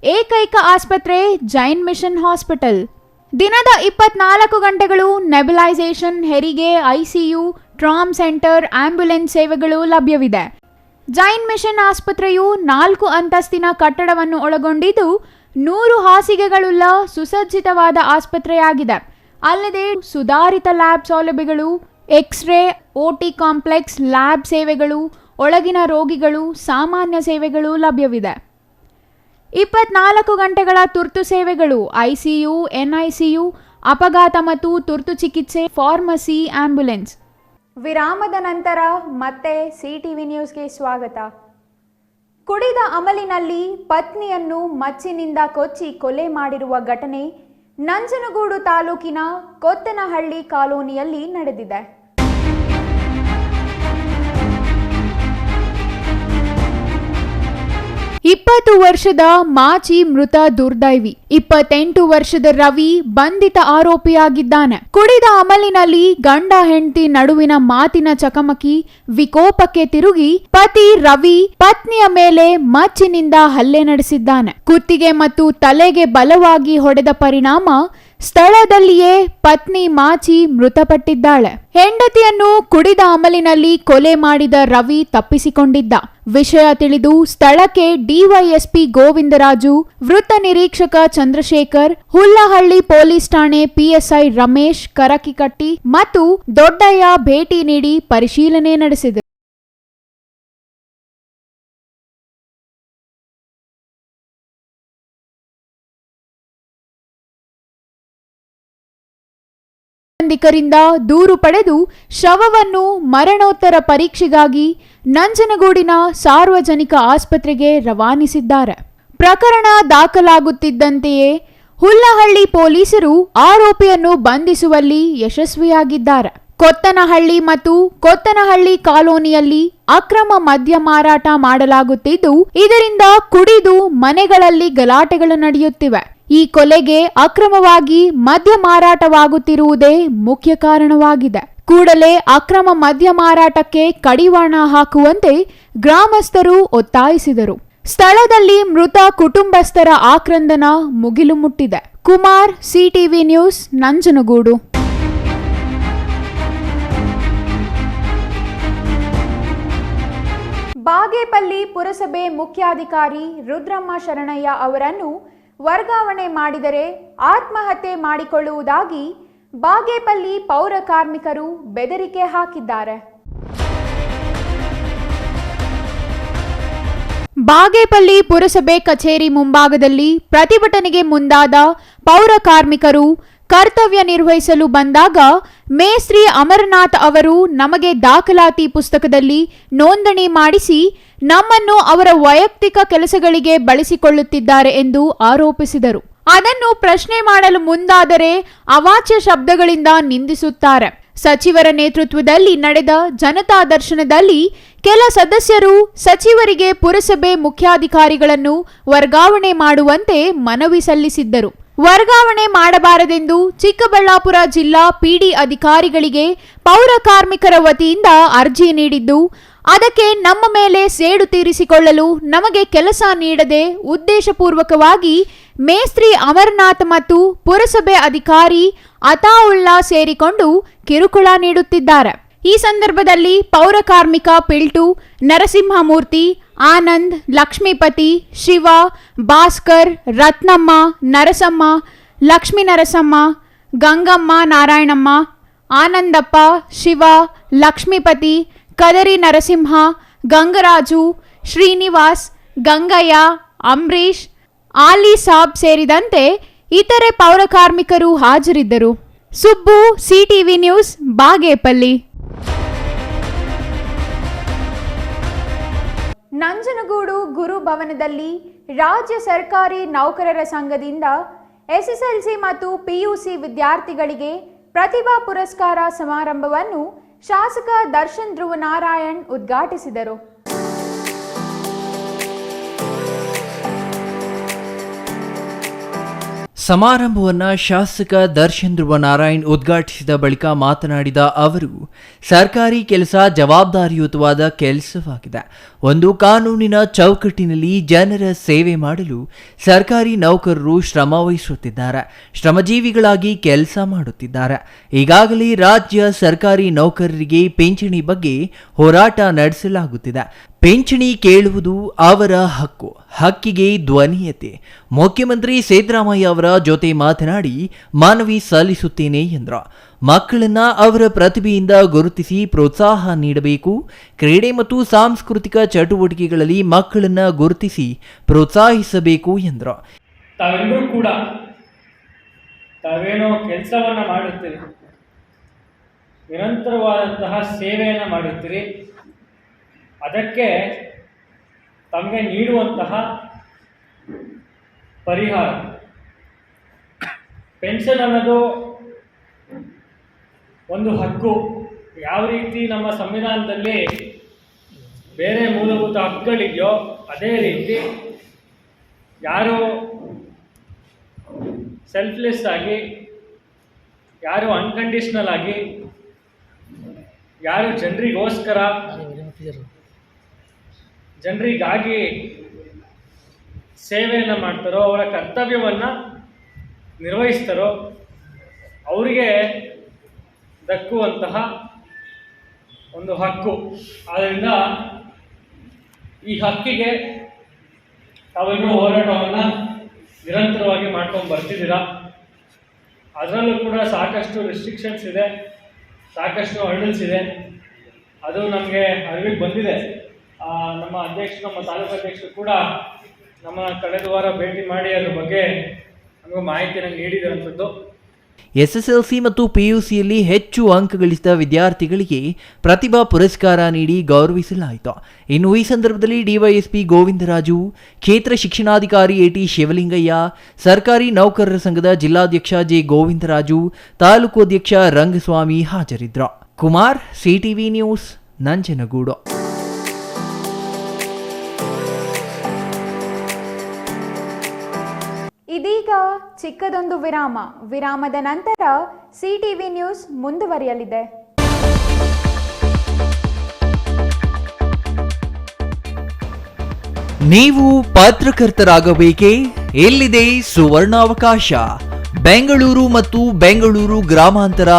ಏಕೈಕ ಆಸ್ಪತ್ರೆ ಜೈನ್ ಮಿಷನ್ ಹಾಸ್ಪಿಟಲ್. ದಿನದ 24 ಗಂಟೆಗಳು ನೆಬುಲೈಸೇಷನ್, ಹೆರಿಗೆ, ಐಸಿಯು, ಟ್ರಾಮ್ ಸೆಂಟರ್, ಆಂಬ್ಯುಲೆನ್ಸ್ ಸೇವೆಗಳು ಲಭ್ಯವಿದೆ. ಜೈನ್ ಮಿಷನ್ ಆಸ್ಪತ್ರೆಯು 4 ಅಂತಸ್ತಿನ ಕಟ್ಟಡವನ್ನು ಒಳಗೊಂಡಿದ್ದು 100 ಹಾಸಿಗೆಗಳುಳ್ಳ ಸುಸಜ್ಜಿತವಾದ ಆಸ್ಪತ್ರೆಯಾಗಿದೆ. ಅಲ್ಲದೆ ಸುಧಾರಿತ ಲ್ಯಾಬ್ ಸೌಲಭ್ಯಗಳು, ಎಕ್ಸ್ರೇ, ಓಟಿ ಕಾಂಪ್ಲೆಕ್ಸ್, ಲ್ಯಾಬ್ ಸೇವೆಗಳು, ಒಳಗಿನ ರೋಗಿಗಳು, ಸಾಮಾನ್ಯ ಸೇವೆಗಳು ಲಭ್ಯವಿದೆ. 24 ಗಂಟೆಗಳ ತುರ್ತು ಸೇವೆಗಳು, ಐಸಿಯು, ಎನ್ಐಸಿಯು, ಅಪಘಾತ ಮತ್ತು ತುರ್ತು ಚಿಕಿತ್ಸೆ, ಫಾರ್ಮಸಿ, ಆಂಬ್ಯುಲೆನ್ಸ್. ವಿರಾಮದ ನಂತರ ಮತ್ತೆ ಸಿಟಿವಿ ನ್ಯೂಸ್ಗೆ ಸ್ವಾಗತ. ಕುಡಿದ ಅಮಲಿನಲ್ಲಿ ಪತ್ನಿಯನ್ನು ಮಚ್ಚಿನಿಂದ ಕೊಚ್ಚಿ ಕೊಲೆ ಮಾಡಿರುವ ಘಟನೆ ನಂಜನಗೂಡು ತಾಲೂಕಿನ ಕೊತ್ತನಹಳ್ಳಿ ಕಾಲೋನಿಯಲ್ಲಿ ನಡೆದಿದೆ. 20 ವರ್ಷದ ಮಾಚಿ ಮೃತ ದುರ್ದೈವಿ. 28 ವರ್ಷದ ರವಿ ಬಂಧಿತ ಆರೋಪಿಯಾಗಿದ್ದಾನೆ. ಕುಡಿದ ಅಮಲಿನಲ್ಲಿ ಗಂಡ ಹೆಂಡತಿ ನಡುವಿನ ಮಾತಿನ ಚಕಮಕಿ ವಿಕೋಪಕ್ಕೆ ತಿರುಗಿ ಪತಿ ರವಿ ಪತ್ನಿಯ ಮೇಲೆ ಮಚ್ಚಿನಿಂದ ಹಲ್ಲೆ ನಡೆಸಿದ್ದಾನೆ. ಕುತ್ತಿಗೆ ಮತ್ತು ತಲೆಗೆ ಬಲವಾಗಿ ಹೊಡೆದ ಪರಿಣಾಮ ಸ್ಥಳದಲ್ಲಿಯೇ ಪತ್ನಿ ಮಾಚಿ ಮೃತಪಟ್ಟಿದ್ದಾಳೆ. ಹೆಂಡತಿಯನ್ನು ಕುಡಿದ ಅಮಲಿನಲ್ಲಿ ಕೊಲೆ ಮಾಡಿದ ರವಿ ತಪ್ಪಿಸಿಕೊಂಡಿದ್ದ. ವಿಷಯ ತಿಳಿದು ಸ್ಥಳಕ್ಕೆ ಡಿವೈಎಸ್ಪಿ ಗೋವಿಂದರಾಜು, ವೃತ್ತ ನಿರೀಕ್ಷಕ ಚಂದ್ರಶೇಖರ್, ಹುಲ್ಲಹಳ್ಳಿ ಪೊಲೀಸ್ ಠಾಣೆ ಪಿಎಸ್ಐ ರಮೇಶ್ ಕರಕಿಕಟ್ಟಿ ಮತ್ತು ದೊಡ್ಡಯ್ಯ ಭೇಟಿ ನೀಡಿ ಪರಿಶೀಲನೆ ನಡೆಸಿದರು. ಸಂಬಂಧಿಕರಿಂದ ದೂರು ಪಡೆದು ಶವವನ್ನು ಮರಣೋತ್ತರ ಪರೀಕ್ಷೆಗಾಗಿ ನಂಜನಗೂಡಿನ ಸಾರ್ವಜನಿಕ ಆಸ್ಪತ್ರೆಗೆ ರವಾನಿಸಿದ್ದಾರೆ. ಪ್ರಕರಣ ದಾಖಲಾಗುತ್ತಿದ್ದಂತೆಯೇ ಹುಲ್ಲಹಳ್ಳಿ ಪೊಲೀಸರು ಆರೋಪಿಯನ್ನು ಬಂಧಿಸುವಲ್ಲಿ ಯಶಸ್ವಿಯಾಗಿದ್ದಾರೆ. ಕೊತ್ತನಹಳ್ಳಿ ಮತ್ತು ಕೊತ್ತನಹಳ್ಳಿ ಕಾಲೋನಿಯಲ್ಲಿ ಅಕ್ರಮ ಮದ್ಯ ಮಾರಾಟ ಮಾಡಲಾಗುತ್ತಿದ್ದು, ಇದರಿಂದ ಕುಡಿದು ಮನೆಗಳಲ್ಲಿ ಗಲಾಟೆಗಳು ನಡೆಯುತ್ತಿವೆ. ಈ ಕೊಲೆಗೆ ಅಕ್ರಮವಾಗಿ ಮದ್ಯ ಮಾರಾಟವಾಗುತ್ತಿರುವುದೇ ಮುಖ್ಯ ಕಾರಣವಾಗಿದೆ. ಕೂಡಲೇ ಅಕ್ರಮ ಮದ್ಯ ಮಾರಾಟಕ್ಕೆ ಕಡಿವಾಣ ಹಾಕುವಂತೆ ಗ್ರಾಮಸ್ಥರು ಒತ್ತಾಯಿಸಿದರು. ಸ್ಥಳದಲ್ಲಿ ಮೃತ ಕುಟುಂಬಸ್ಥರ ಆಕ್ರಂದನ ಮುಗಿಲು ಮುಟ್ಟಿದೆ. Kumar, CTV news, Nanjangud. ಬಾಗೇಪಲ್ಲಿ ಪುರಸಭೆ ಮುಖ್ಯಾಧಿಕಾರಿ ರುದ್ರಮ್ಮ ಶರಣಯ್ಯ ಅವರನ್ನು ವರ್ಗಾವಣೆ ಮಾಡಿದರೆ ಆತ್ಮಹತ್ಯೆ ಮಾಡಿಕೊಳ್ಳುವುದಾಗಿ ಬಾಗೇಪಲ್ಲಿ ಪೌರ ಕಾರ್ಮಿಕರು ಬೆದರಿಕೆ ಹಾಕಿದ್ದಾರೆ. ಬಾಗೇಪಲ್ಲಿ ಪುರಸಭೆ ಕಚೇರಿ ಮುಂಭಾಗದಲ್ಲಿ ಪ್ರತಿಭಟನೆಗೆ ಮುಂದಾದ ಪೌರ ಕಾರ್ಮಿಕರು ಕರ್ತವ್ಯ ನಿರ್ವಹಿಸಲು ಬಂದಾಗ ಮೇಸ್ತ್ರಿ ಅಮರನಾಥ್ ಅವರು ನಮಗೆ ದಾಖಲಾತಿ ಪುಸ್ತಕದಲ್ಲಿ ನೋಂದಣಿ ಮಾಡಿಸಿ ನಮ್ಮನ್ನು ಅವರ ವೈಯಕ್ತಿಕ ಕೆಲಸಗಳಿಗೆ ಬಳಸಿಕೊಳ್ಳುತ್ತಿದ್ದಾರೆ ಎಂದು ಆರೋಪಿಸಿದರು. ಅದನ್ನು ಪ್ರಶ್ನೆ ಮಾಡಲು ಮುಂದಾದರೆ ಅವಾಚ್ಯ ಶಬ್ದಗಳಿಂದ ನಿಂದಿಸುತ್ತಾರೆ. ಸಚಿವರ ನೇತೃತ್ವದಲ್ಲಿ ನಡೆದ ಜನತಾ ದರ್ಶನದಲ್ಲಿ ಕೆಲ ಸದಸ್ಯರು ಸಚಿವರಿಗೆ ಪುರಸಭೆ ಮುಖ್ಯಾಧಿಕಾರಿಗಳನ್ನು ವರ್ಗಾವಣೆ ಮಾಡುವಂತೆ ಮನವಿ ಸಲ್ಲಿಸಿದ್ದರು. ವರ್ಗಾವಣೆ ಮಾಡಬಾರದೆಂದು ಚಿಕ್ಕಬಳ್ಳಾಪುರ ಜಿಲ್ಲಾ ಪಿಡಿ ಅಧಿಕಾರಿಗಳಿಗೆ ಪೌರ ಕಾರ್ಮಿಕರ ವತಿಯಿಂದ ಅರ್ಜಿ ನೀಡಿದ್ದು, ಅದಕ್ಕೆ ನಮ್ಮ ಮೇಲೆ ಸೇಡು ತೀರಿಸಿಕೊಳ್ಳಲು ನಮಗೆ ಕೆಲಸ ನೀಡದೆ ಉದ್ದೇಶಪೂರ್ವಕವಾಗಿ ಮೇಸ್ತ್ರಿ ಅಮರನಾಥ್ ಮತ್ತು ಪುರಸಭೆ ಅಧಿಕಾರಿ ಅತಾವುಲ್ಲಾ ಸೇರಿಕೊಂಡು ಕಿರುಕುಳ ನೀಡುತ್ತಿದ್ದಾರೆ. ಈ ಸಂದರ್ಭದಲ್ಲಿ ಪೌರ ಕಾರ್ಮಿಕ ಪಿಲ್ಟು, ನರಸಿಂಹಮೂರ್ತಿ, ಆನಂದ್, ಲಕ್ಷ್ಮೀಪತಿ, ಶಿವ, ಭಾಸ್ಕರ್, ರತ್ನಮ್ಮ, ನರಸಮ್ಮ, ಲಕ್ಷ್ಮೀ ನರಸಮ್ಮ, ಗಂಗಮ್ಮ, ನಾರಾಯಣಮ್ಮ, ಆನಂದಪ್ಪ, ಶಿವ, ಲಕ್ಷ್ಮೀಪತಿ, ಕದರಿ ನರಸಿಂಹ, ಗಂಗರಾಜು, ಶ್ರೀನಿವಾಸ್, ಗಂಗಯ್ಯ, ಅಂಬರೀಶ್, ಆಲಿ ಸಾಬ್ ಸೇರಿದಂತೆ ಇತರೆ ಪೌರ ಕಾರ್ಮಿಕರು ಹಾಜರಿದ್ದರು. Subbu, CTV news, Bagepalli. ನಂಜನಗೂಡು ಗುರುಭವನದಲ್ಲಿ ರಾಜ್ಯ ಸರ್ಕಾರಿ ನೌಕರರ ಸಂಘದಿಂದ ಎಸ್ಎಸ್ಎಲ್ಸಿ ಮತ್ತು ಪಿಯುಸಿ ವಿದ್ಯಾರ್ಥಿಗಳಿಗೆ ಪ್ರತಿಭಾ ಪುರಸ್ಕಾರ ಸಮಾರಂಭವನ್ನು ಶಾಸಕ ದರ್ಶನ್ ಧ್ರುವನಾರಾಯಣ್ ಉದ್ಘಾಟಿಸಿದರು. ಸಮಾರಂಭವನ್ನು ಶಾಸಕ ದರ್ಶನ್ ಧ್ರುವನಾರಾಯಣ್ ಉದ್ಘಾಟಿಸಿದ ಬಳಿಕ ಮಾತನಾಡಿದ ಅವರು, ಸರ್ಕಾರಿ ಕೆಲಸ ಜವಾಬ್ದಾರಿಯುತವಾದ ಕೆಲಸವಾಗಿದೆ. ಒಂದು ಕಾನೂನಿನ ಚೌಕಟ್ಟಿನಲ್ಲಿ ಜನರ ಸೇವೆ ಮಾಡಲು ಸರ್ಕಾರಿ ನೌಕರರು ಶ್ರಮ ವಹಿಸುತ್ತಿದ್ದಾರೆ, ಶ್ರಮಜೀವಿಗಳಾಗಿ ಕೆಲಸ ಮಾಡುತ್ತಿದ್ದಾರೆ. ಈಗಾಗಲೇ ರಾಜ್ಯ ಸರ್ಕಾರಿ ನೌಕರರಿಗೆ ಪಿಂಚಣಿ ಬಗ್ಗೆ ಹೋರಾಟ ನಡೆಸಲಾಗುತ್ತಿದೆ. ಪಿಂಚಣಿ ಕೇಳುವುದು ಅವರ ಹಕ್ಕು, ಹಕ್ಕಿಗೆ ಧ್ವನಿಯತೆ. ಮುಖ್ಯಮಂತ್ರಿ ಸಿದ್ದರಾಮಯ್ಯ ಅವರ ಜೊತೆ ಮಾತನಾಡಿ ಮನವಿ ಸಲ್ಲಿಸುತ್ತೇನೆ ಎಂದರು. ಮಕ್ಕಳನ್ನ ಅವರ ಪ್ರತಿಭೆಯಿಂದ ಗುರುತಿಸಿ ಪ್ರೋತ್ಸಾಹ ನೀಡಬೇಕು. ಕ್ರೀಡೆ ಮತ್ತು ಸಾಂಸ್ಕೃತಿಕ ಚಟುವಟಿಕೆಗಳಲ್ಲಿ ಮಕ್ಕಳನ್ನ ಗುರುತಿಸಿ ಪ್ರೋತ್ಸಾಹಿಸಬೇಕು ಎಂದರು. ತಾವೆಲ್ಲರೂ ಕೂಡ ತಾವೇನೋ ಕೆಲಸವನ್ನು ಮಾಡುತ್ತೀರಿ, ನಿರಂತರವಾದಂತಹ ಸೇವೆಯನ್ನು ಮಾಡುತ್ತೀರಿ. ಅದಕ್ಕೆ ತಮಗೆ ನೀಡುವಂತಹ ಪರಿಹಾರ ಪೆನ್ಷನ್ ಅನ್ನೋದು ಒಂದು ಹಕ್ಕು. ಯಾವ ರೀತಿ ನಮ್ಮ ಸಂವಿಧಾನದಲ್ಲಿ ಬೇರೆ ಮೂಲಭೂತ ಹಕ್ಕುಗಳಿದೆಯೋ ಅದೇ ರೀತಿ ಯಾರು ಸೆಲ್ಫ್ಲೆಸ್ ಆಗಿ, ಯಾರು ಅನ್ಕಂಡೀಷ್ನಲ್ ಆಗಿ, ಯಾರು ಜನರಿಗಾಗಿ ಸೇವೆಯನ್ನು ಮಾಡ್ತಾರೋ, ಅವರ ಕರ್ತವ್ಯವನ್ನು ನಿರ್ವಹಿಸ್ತಾರೋ ಅವರಿಗೆ ದಕ್ಕುವಂತಹ ಒಂದು ಹಕ್ಕು. ಆದ್ದರಿಂದ ಈ ಹಕ್ಕಿಗೆ ತಾವಿನ್ನೂ ಹೋರಾಟವನ್ನು ನಿರಂತರವಾಗಿ ಮಾಡ್ಕೊಂಡು ಬರ್ತಿದ್ದೀರಾ. ಅದರಲ್ಲೂ ಕೂಡ ಸಾಕಷ್ಟು ರೆಸ್ಟ್ರಿಕ್ಷನ್ಸ್ ಇದೆ, ಸಾಕಷ್ಟು ಹರ್ಡಲ್ಸ್ ಇದೆ. ಅದು ನಮಗೆ ಅರಿವಿಗೆ ಬಂದಿದೆ. ನಮ್ಮ ಅಧ್ಯಕ್ಷರು, ನಮ್ಮ ತಾಲೂಕು ಅಧ್ಯಕ್ಷರು ಕೂಡ ನಮ್ಮ ಕಳೆದ ವಾರ ಭೇಟಿ ಮಾಡಿ ಅದ್ರ ಬಗ್ಗೆ ನಮಗೆ ಮಾಹಿತಿಯನ್ನು ನೀಡಿದಂಥದ್ದು. ಎಸ್ಎಸ್ಎಲ್ಸಿ ಮತ್ತು ಪಿಯುಸಿಯಲ್ಲಿ ಹೆಚ್ಚು ಅಂಕ ಗಳಿಸಿದ ವಿದ್ಯಾರ್ಥಿಗಳಿಗೆ ಪ್ರತಿಭಾ ಪುರಸ್ಕಾರ ನೀಡಿ ಗೌರವಿಸಲಾಯಿತು. ಇನ್ನು ಈ ಸಂದರ್ಭದಲ್ಲಿ ಡಿವೈಎಸ್ಪಿ ಗೋವಿಂದರಾಜು, ಕ್ಷೇತ್ರ ಶಿಕ್ಷಣಾಧಿಕಾರಿ ಎಟಿ ಶಿವಲಿಂಗಯ್ಯ, ಸರ್ಕಾರಿ ನೌಕರರ ಸಂಘದ ಜಿಲ್ಲಾಧ್ಯಕ್ಷ ಜೆ ಗೋವಿಂದರಾಜು, ತಾಲೂಕು ಅಧ್ಯಕ್ಷ ರಂಗಸ್ವಾಮಿ ಹಾಜರಿದ್ದರು. Kumar, CTV news, Nanjangud. ಇದೀಗ ಚಿಕ್ಕದೊಂದು ವಿರಾಮದ ನಂತರ ಸಿಟಿವಿ ನ್ಯೂಸ್ ಮುಂದುವರಿಯಲಿದೆ. ನೀವು ಪತ್ರಕರ್ತರಾಗಬೇಕೇ? ಎಲ್ಲಿದೆ ಸುವರ್ಣಾವಕಾಶ. ಬೆಂಗಳೂರು ಮತ್ತು ಬೆಂಗಳೂರು ಗ್ರಾಮಾಂತರ,